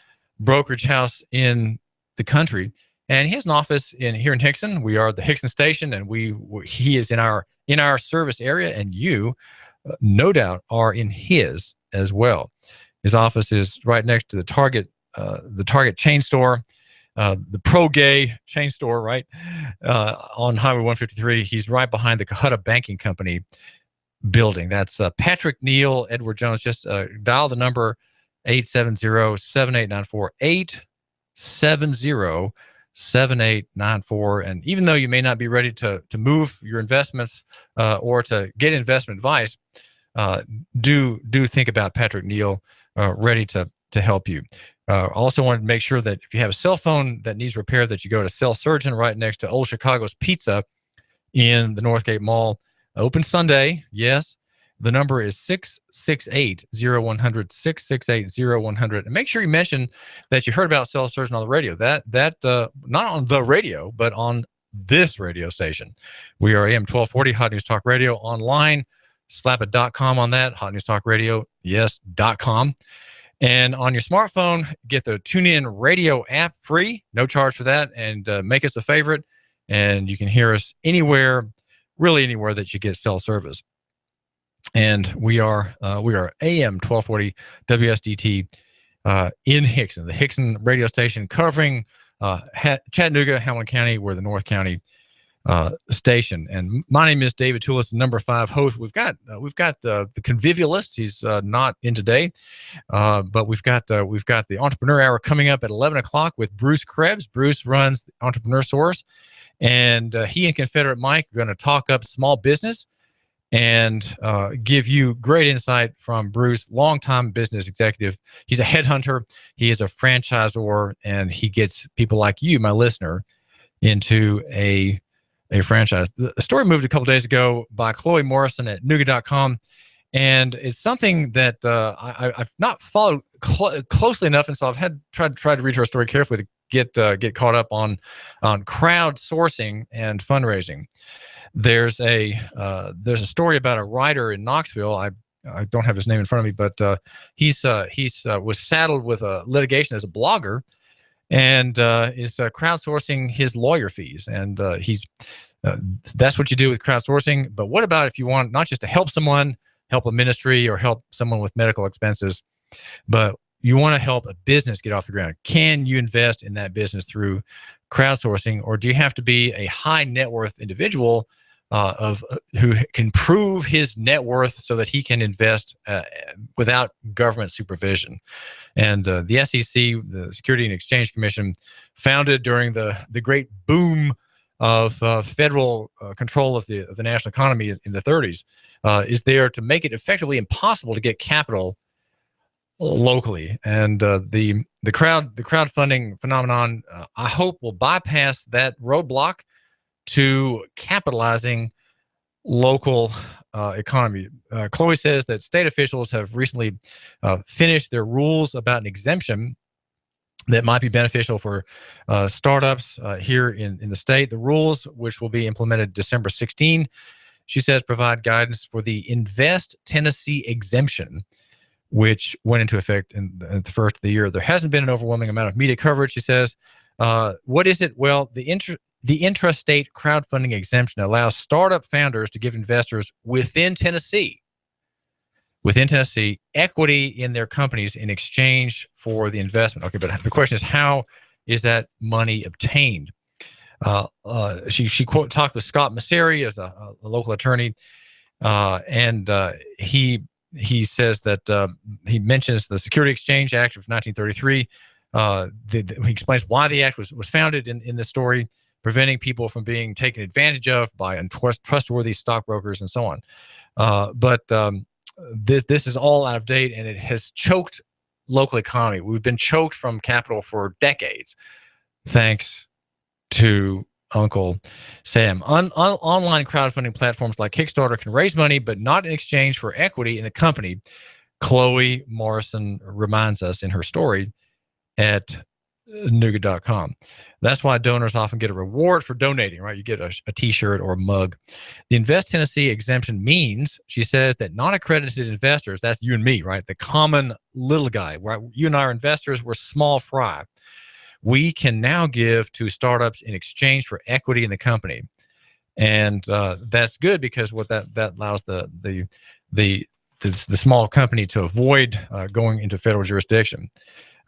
brokerage house in the country, and he has an office here in Hickson. We are the Hickson station, and he is in our service area, and you, no doubt, are in his as well. His office is right next to the Target chain store, the pro-gay chain store, right on Highway 153. He's right behind the Cahutta Banking Company building. That's Patrick Neal, Edward Jones. Just dial the number 870-7894, 870-7894. And even though you may not be ready to move your investments or to get investment advice, do think about Patrick Neal, ready to help you. Also wanted to make sure that if you have a cell phone that needs repair, that you go to Cell Surgeon right next to Old Chicago's Pizza in the Northgate Mall. Open Sunday, yes. The number is 668-0100, 668-0100. And make sure you mention that you heard about Cell Surgeon on the radio. That not on the radio, but on this radio station. We are AM 1240, Hot News Talk Radio. Online, slap a .com on that, Hot News Talk Radio, yes, .com. And on your smartphone, get the TuneIn Radio app free, no charge for that, and make us a favorite. And you can hear us anywhere, really anywhere that you get cell service. And we are AM 1240 WSDT in Hickson, the Hickson radio station covering Chattanooga, Hamilton County. We're the North County station. And my name is David Tulis, number 5 host. We've got the convivialist. He's not in today, but we've got the Entrepreneur Hour coming up at 11 o'clock with Bruce Krebs. Bruce runs the Entrepreneur Source, and he and Confederate Mike are going to talk up small business and give you great insight from Bruce, longtime business executive. He's a headhunter. He is a franchisor, and he gets people like you, my listener, into a franchise. The story moved a couple days ago by Chloe Morrison at Nooga.com, and it's something that I've not followed closely enough, and so I've tried to read her story carefully to get caught up on crowdsourcing and fundraising. There's a story about a writer in Knoxville. I don't have his name in front of me, but he was saddled with a litigation as a blogger, and is crowdsourcing his lawyer fees. And that's what you do with crowdsourcing. But what about if you want not just to help someone, help a ministry, or help someone with medical expenses, but you want to help a business get off the ground? Can you invest in that business through crowdsourcing, or do you have to be a high net worth individual who can prove his net worth so that he can invest without government supervision? And the SEC, the Security and Exchange Commission, founded during the great boom of federal control of the national economy in the 30s, is there to make it effectively impossible to get capital locally. And the crowdfunding phenomenon, I hope, will bypass that roadblock to capitalizing local economy. Chloe says that state officials have recently finished their rules about an exemption that might be beneficial for startups here in the state. The rules, which will be implemented December 16, she says, provide guidance for the Invest Tennessee exemption, which went into effect in the first of the year. There hasn't been an overwhelming amount of media coverage, she says. What is it? Well, the intrastate crowdfunding exemption allows startup founders to give investors within Tennessee equity in their companies in exchange for the investment. Okay, but the question is, how is that money obtained? She talked with Scott Messeri as a local attorney, and he says that he mentions the Security Exchange Act of 1933. He explains why the act was founded in this story, preventing people from being taken advantage of by untrustworthy stockbrokers and so on. But this is all out of date, and it has choked local economy. We've been choked from capital for decades, thanks to Uncle Sam. Online crowdfunding platforms like Kickstarter can raise money, but not in exchange for equity in a company. Chloe Morrison reminds us in her story at Nooga.com. That's why donors often get a reward for donating, right? You get a t-shirt or a mug. The Invest Tennessee exemption means, she says, that non-accredited investors, that's you and me, right? The common little guy, right? You and I are investors, we're small fry. We can now give to startups in exchange for equity in the company. And that's good, because what that allows the small company to avoid going into federal jurisdiction.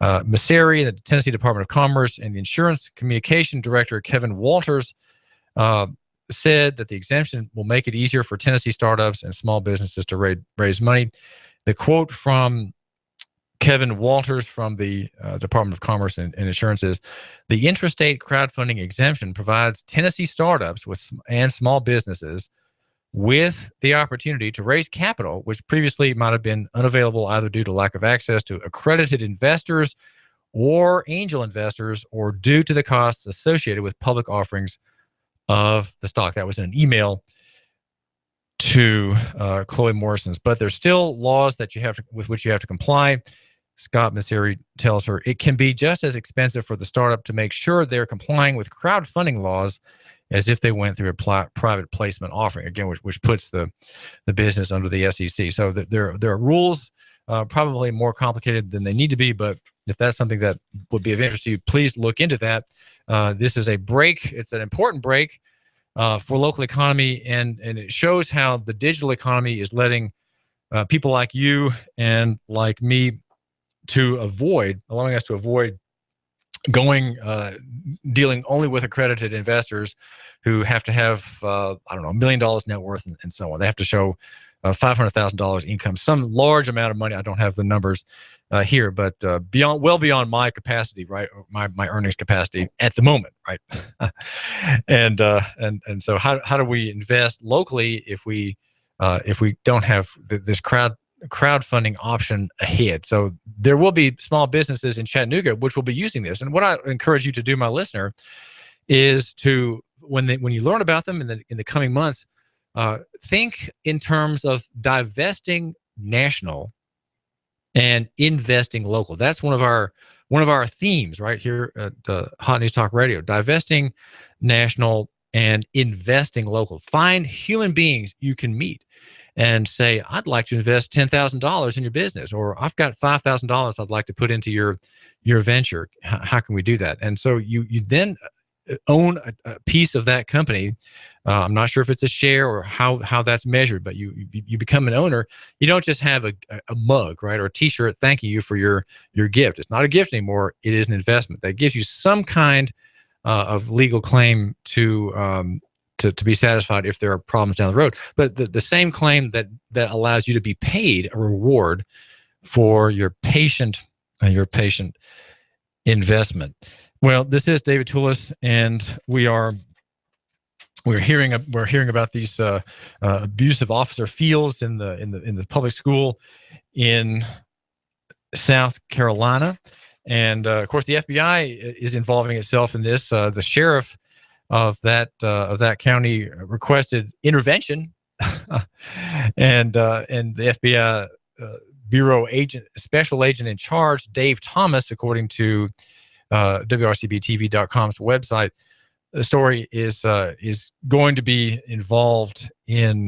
Messeri, the Tennessee Department of Commerce, and the Insurance Communication Director, Kevin Walters, said that the exemption will make it easier for Tennessee startups and small businesses to raise money. The quote from Kevin Walters from the Department of Commerce and Insurance is, the intrastate crowdfunding exemption provides Tennessee startups and small businesses with the opportunity to raise capital, which previously might have been unavailable either due to lack of access to accredited investors or angel investors, or due to the costs associated with public offerings of the stock. That was in an email to Chloe Morrison's. But there's still laws that with which you have to comply. Scott Messeri tells her it can be just as expensive for the startup to make sure they're complying with crowdfunding laws as if they went through a private placement offering, again, which puts the business under the SEC. So there are rules, probably more complicated than they need to be, but if that's something that would be of interest to you, please look into that. This is a break. It's an important break for local economy, and it shows how the digital economy is letting people like you and like me allowing us to avoid dealing only with accredited investors who have to have, $1 million net worth and so on. They have to show $500,000 income, some large amount of money. I don't have the numbers here, but well beyond my capacity, right? My earnings capacity at the moment, right? and so how do we invest locally if we don't have this crowdfunding option ahead? So there will be small businesses in Chattanooga which will be using this. And what I encourage you to do, my listener, is to, when you learn about them in the coming months, think in terms of divesting national and investing local. That's one of our themes right here at Hot News Talk Radio: divesting national and investing local. Find human beings you can meet and say, I'd like to invest $10,000 in your business, or I've got $5,000 I'd like to put into your venture. How can we do that? And so you then own a piece of that company. I'm not sure if it's a share or how that's measured, but you become an owner. You don't just have a mug, right, or a T-shirt thanking you for your gift. It's not a gift anymore. It is an investment that gives you some kind of legal claim to be satisfied if there are problems down the road. But the same claim that allows you to be paid a reward for your patient investment. Well, this is David Tulis, and we're hearing about these abusive officer fields in the public school in South Carolina. And of course, the FBI is involving itself in this. The sheriff of that county requested intervention, and the FBI bureau agent, special agent in charge, Dave Thomas, according to WRCBTV.com's website, the story is going to be involved in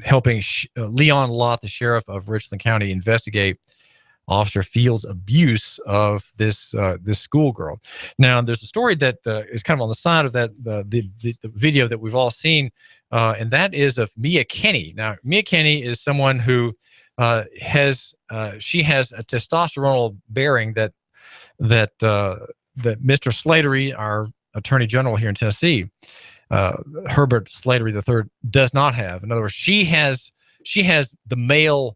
helping Leon Lott, the sheriff of Richland County, investigate Officer Fields' abuse of this schoolgirl. Now, there's a story that is kind of on the side of that the video that we've all seen, and that is of Mia Kenny. Now, Mia Kenny is someone who has a testosteronal bearing that Mr. Slattery, our Attorney General here in Tennessee, Herbert Slattery III, does not have. In other words, she has the male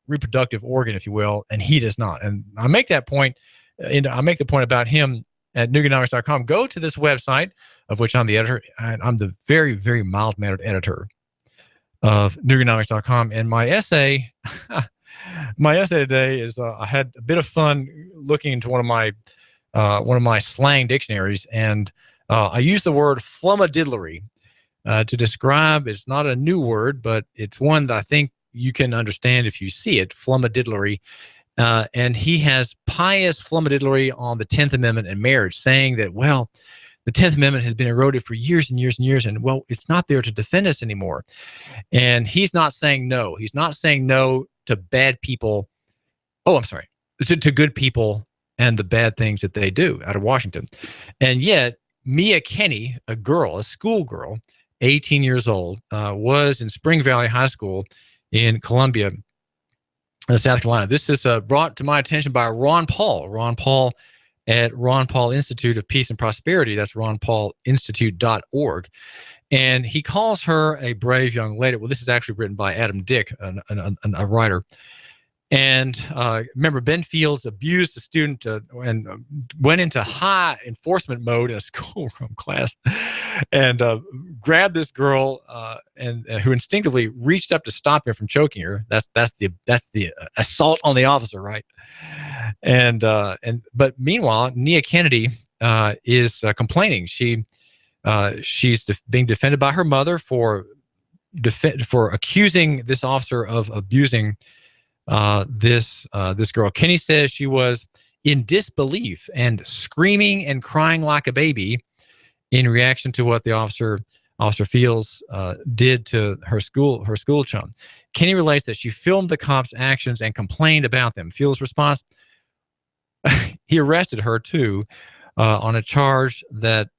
reproductive organ, if you will, and he does not. And I make that point, and I make the point about him at Nooganomics.com. Go to this website, of which I'm the editor, and I'm the very, very mild-mannered editor of Nooganomics.com. And my essay today is I had a bit of fun looking into one of my slang dictionaries, and I used the word flummadiddlery to describe. It's not a new word, but it's one that I think you can understand if you see it, flummadiddlery. And he has pious flummadiddlery on the 10th Amendment and marriage, saying that, well, the 10th Amendment has been eroded for years and years and years, and, well, it's not there to defend us anymore. And he's not saying no. He's not saying no to bad people. Oh, I'm sorry. To good people and the bad things that they do out of Washington. And yet, Mia Kenny, a schoolgirl, 18 years old, was in Spring Valley High School in Columbia, South Carolina. This is brought to my attention by Ron Paul at Ron Paul Institute of Peace and Prosperity. That's ronpaulinstitute.org. And he calls her a brave young lady. Well, this is actually written by Adam Dick, a writer. And remember, Ben Fields abused a student and went into high enforcement mode in a schoolroom class, and grabbed this girl and who instinctively reached up to stop him from choking her. That's the assault on the officer, right? But meanwhile, Mia Kennedy is complaining. She's being defended by her mother for accusing this officer of abusing this girl. Kenny says she was in disbelief and screaming and crying like a baby in reaction to what the Officer Fields did to her school chum. Kenny relates that she filmed the cops' actions and complained about them. Fields' response: he arrested her too on a charge that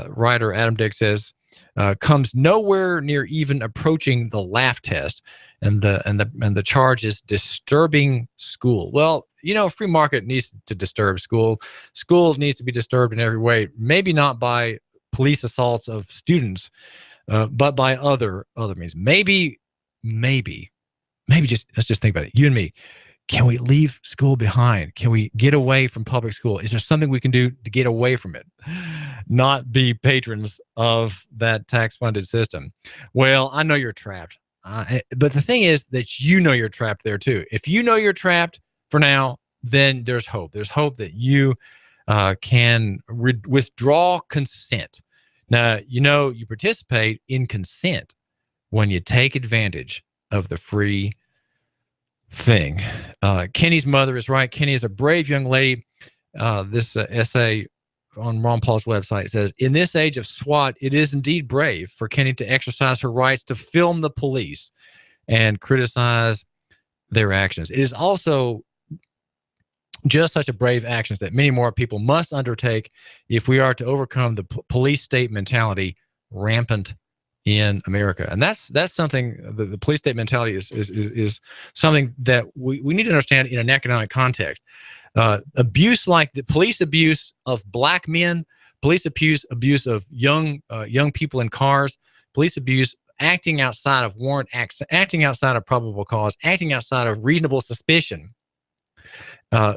writer Adam Dick says comes nowhere near even approaching the laugh test. And the charge is disturbing school. Well, free market needs to disturb school. School needs to be disturbed in every way. Maybe not by police assaults of students, but by other means. Maybe let's just think about it. You and me. Can we leave school behind? Can we get away from public school? Is there something we can do to get away from it? Not be patrons of that tax-funded system. Well, I know you're trapped. But the thing is that you're trapped there too. If you know you're trapped for now, then there's hope. There's hope that you can withdraw consent. Now, you participate in consent when you take advantage of the free thing. Kenny's mother is right. Kenny is a brave young lady. This essay on Ron Paul's website says, in this age of SWAT, it is indeed brave for Kenny to exercise her rights to film the police and criticize their actions. It is also just such a brave actions that many more people must undertake if we are to overcome the police state mentality rampant in America. And that's something, the police state mentality is something that we need to understand in an economic context. Abuse like the police abuse of black men, police abuse of young people in cars, police abuse acting outside of warrant, acting outside of probable cause, acting outside of reasonable suspicion,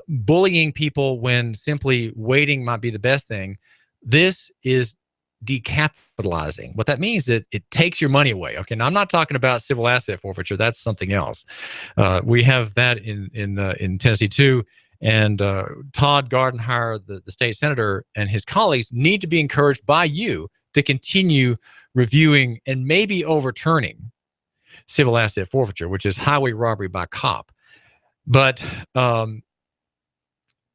bullying people when simply waiting might be the best thing. This is decapitalizing. What that means is it takes your money away. Okay, now I'm not talking about civil asset forfeiture. That's something else. We have that in Tennessee too. And Todd Gardenhire, the state senator, and his colleagues need to be encouraged by you to continue reviewing and maybe overturning civil asset forfeiture, which is highway robbery by cop. But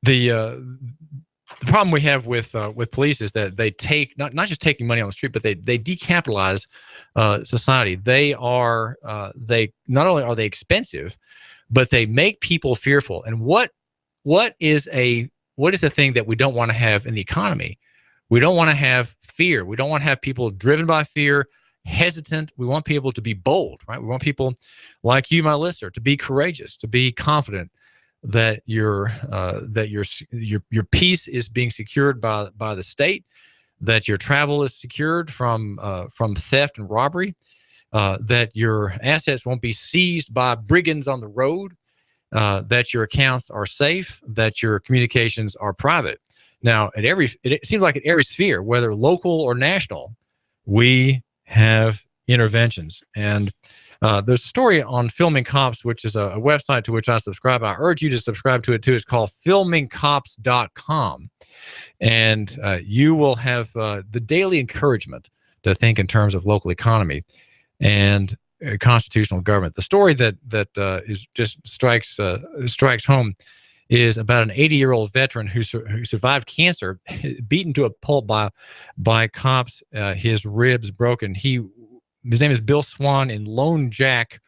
the problem we have with police is that they take not just taking money on the street, but they decapitalize society. They are they not only are they expensive, but they make people fearful. And what is a thing that we don't want to have in the economy? We don't want to have fear. We don't want to have people driven by fear, hesitant. We want people to be bold, right? We want people like you, my listener, to be courageous, to be confident that your peace is being secured by the state, that your travel is secured from theft and robbery, that your assets won't be seized by brigands on the road, that your accounts are safe, that your communications are private. Now, it seems like at every sphere, whether local or national, we have interventions. And there's a story on Filming Cops, which is a website to which I subscribe. I urge you to subscribe to it too. It's called filmingcops.com. And you will have the daily encouragement to think in terms of local economy and constitutional government. The story that is just strikes home is about an 80-year-old veteran who survived cancer, beaten to a pulp by cops, his ribs broken. His name is Bill Swan in Lone Jack.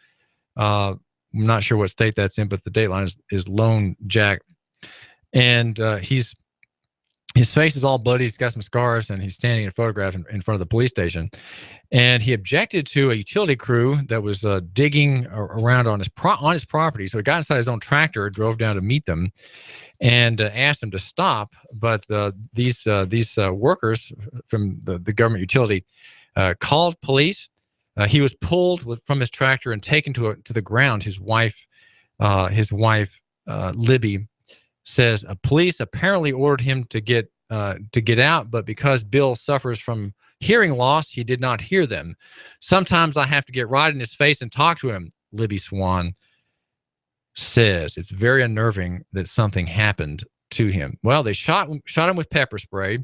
I'm not sure what state that's in, but the dateline is Lone Jack. And his face is all bloody. He's got some scars, and he's standing in a photograph in front of the police station. And he objected to a utility crew that was digging around on his property. So he got inside his own tractor, drove down to meet them, and asked them to stop. But these workers from the government utility called police. He was pulled from his tractor and taken to the ground. His wife, Libby, says police apparently ordered him to get out, but because Bill suffers from hearing loss, he did not hear them. Sometimes I have to get right in his face and talk to him, Libby Swan says. It's very unnerving that something happened to him. Well, they shot him with pepper spray,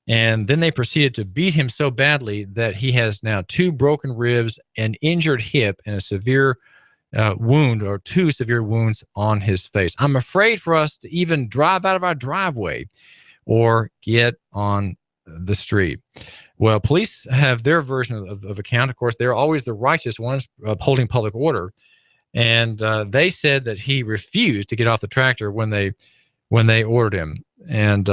and then they proceeded to beat him so badly that he has now 2 broken ribs, an injured hip, and a severe wound, or 2 severe wounds on his face. I'm afraid for us to even drive out of our driveway or get on the street. Well, police have their version of account. Of course, they're always the righteous ones upholding public order. And they said that he refused to get off the tractor when they ordered him. And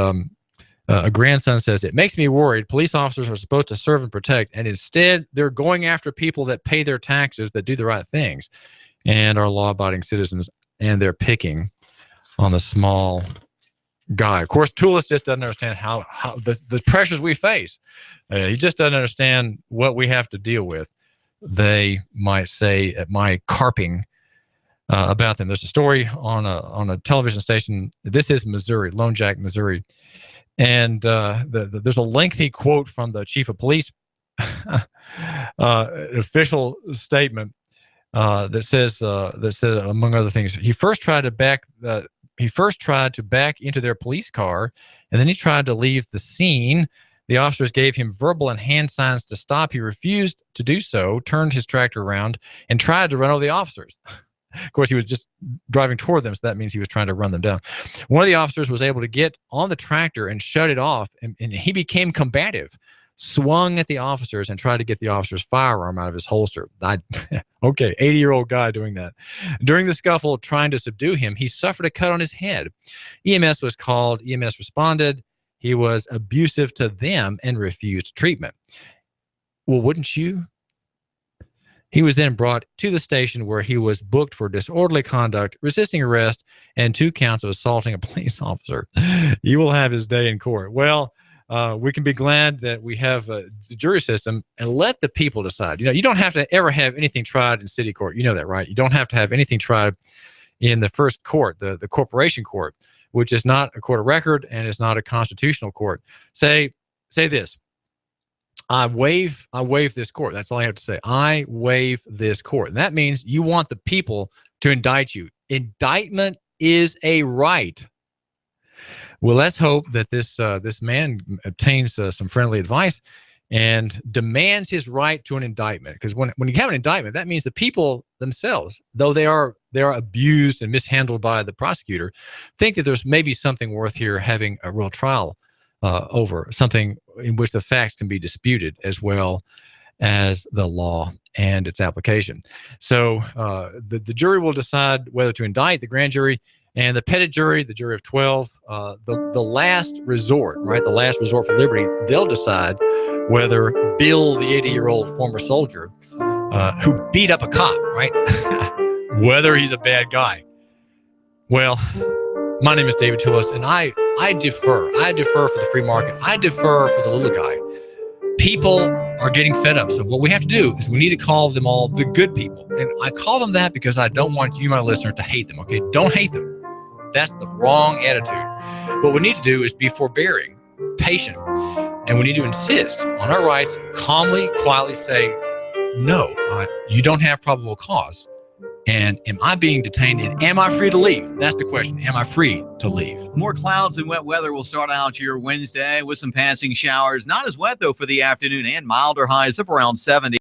a grandson says, "It makes me worried. Police officers are supposed to serve and protect, and instead they're going after people that pay their taxes, that do the right things, and are law-abiding citizens, and they're picking on the small guy." Of course, Tulis just doesn't understand how the pressures we face. He just doesn't understand what we have to deal with. They might say at my carping about them. There's a story on a television station. This is Missouri, Lone Jack, Missouri. And there's a lengthy quote from the chief of police, an official statement that says, among other things, he first tried to back into their police car, and then he tried to leave the scene. The officers gave him verbal and hand signs to stop. He refused to do so, turned his tractor around, and tried to run over the officers. Of course, he was just driving toward them, so that means he was trying to run them down. One of the officers was able to get on the tractor and shut it off, and he became combative, swung at the officers, and tried to get the officer's firearm out of his holster. Okay, 80-year-old guy doing that. During the scuffle, trying to subdue him, he suffered a cut on his head. EMS was called. EMS responded. He was abusive to them and refused treatment. Well, wouldn't you? He was then brought to the station where he was booked for disorderly conduct, resisting arrest, and 2 counts of assaulting a police officer. He will have his day in court. Well, we can be glad that we have the jury system, and let the people decide. You don't have to ever have anything tried in city court. You know that, right? You don't have to have anything tried in the first court, the corporation court, which is not a court of record and is not a constitutional court. Say this. I waive this court. That's all I have to say. I waive this court. And that means you want the people to indict you. Indictment is a right. Well, let's hope that this man obtains some friendly advice and demands his right to an indictment. Because when you have an indictment, that means the people themselves, though they are abused and mishandled by the prosecutor, think that there's maybe something worth here having a real trial over, something in which the facts can be disputed as well as the law and its application. So the jury will decide whether to indict the grand jury, and the petit jury, the jury of 12, the last resort, right? The last resort for liberty, they'll decide whether Bill, the 80-year-old former soldier who beat up a cop, right? Whether he's a bad guy. Well, my name is David Tulis, and I defer. I defer for the free market. I defer for the little guy. People are getting fed up. So what we have to do is we need to call them all the good people. And I call them that because I don't want you, my listener, to hate them, okay? Don't hate them. That's the wrong attitude. What we need to do is be forbearing, patient, and we need to insist on our rights, calmly, quietly say, no, you don't have probable cause. And am I being detained, and am I free to leave? That's the question. Am I free to leave? More clouds and wet weather will start out your Wednesday with some passing showers. Not as wet, though, for the afternoon, and milder highs of around 70.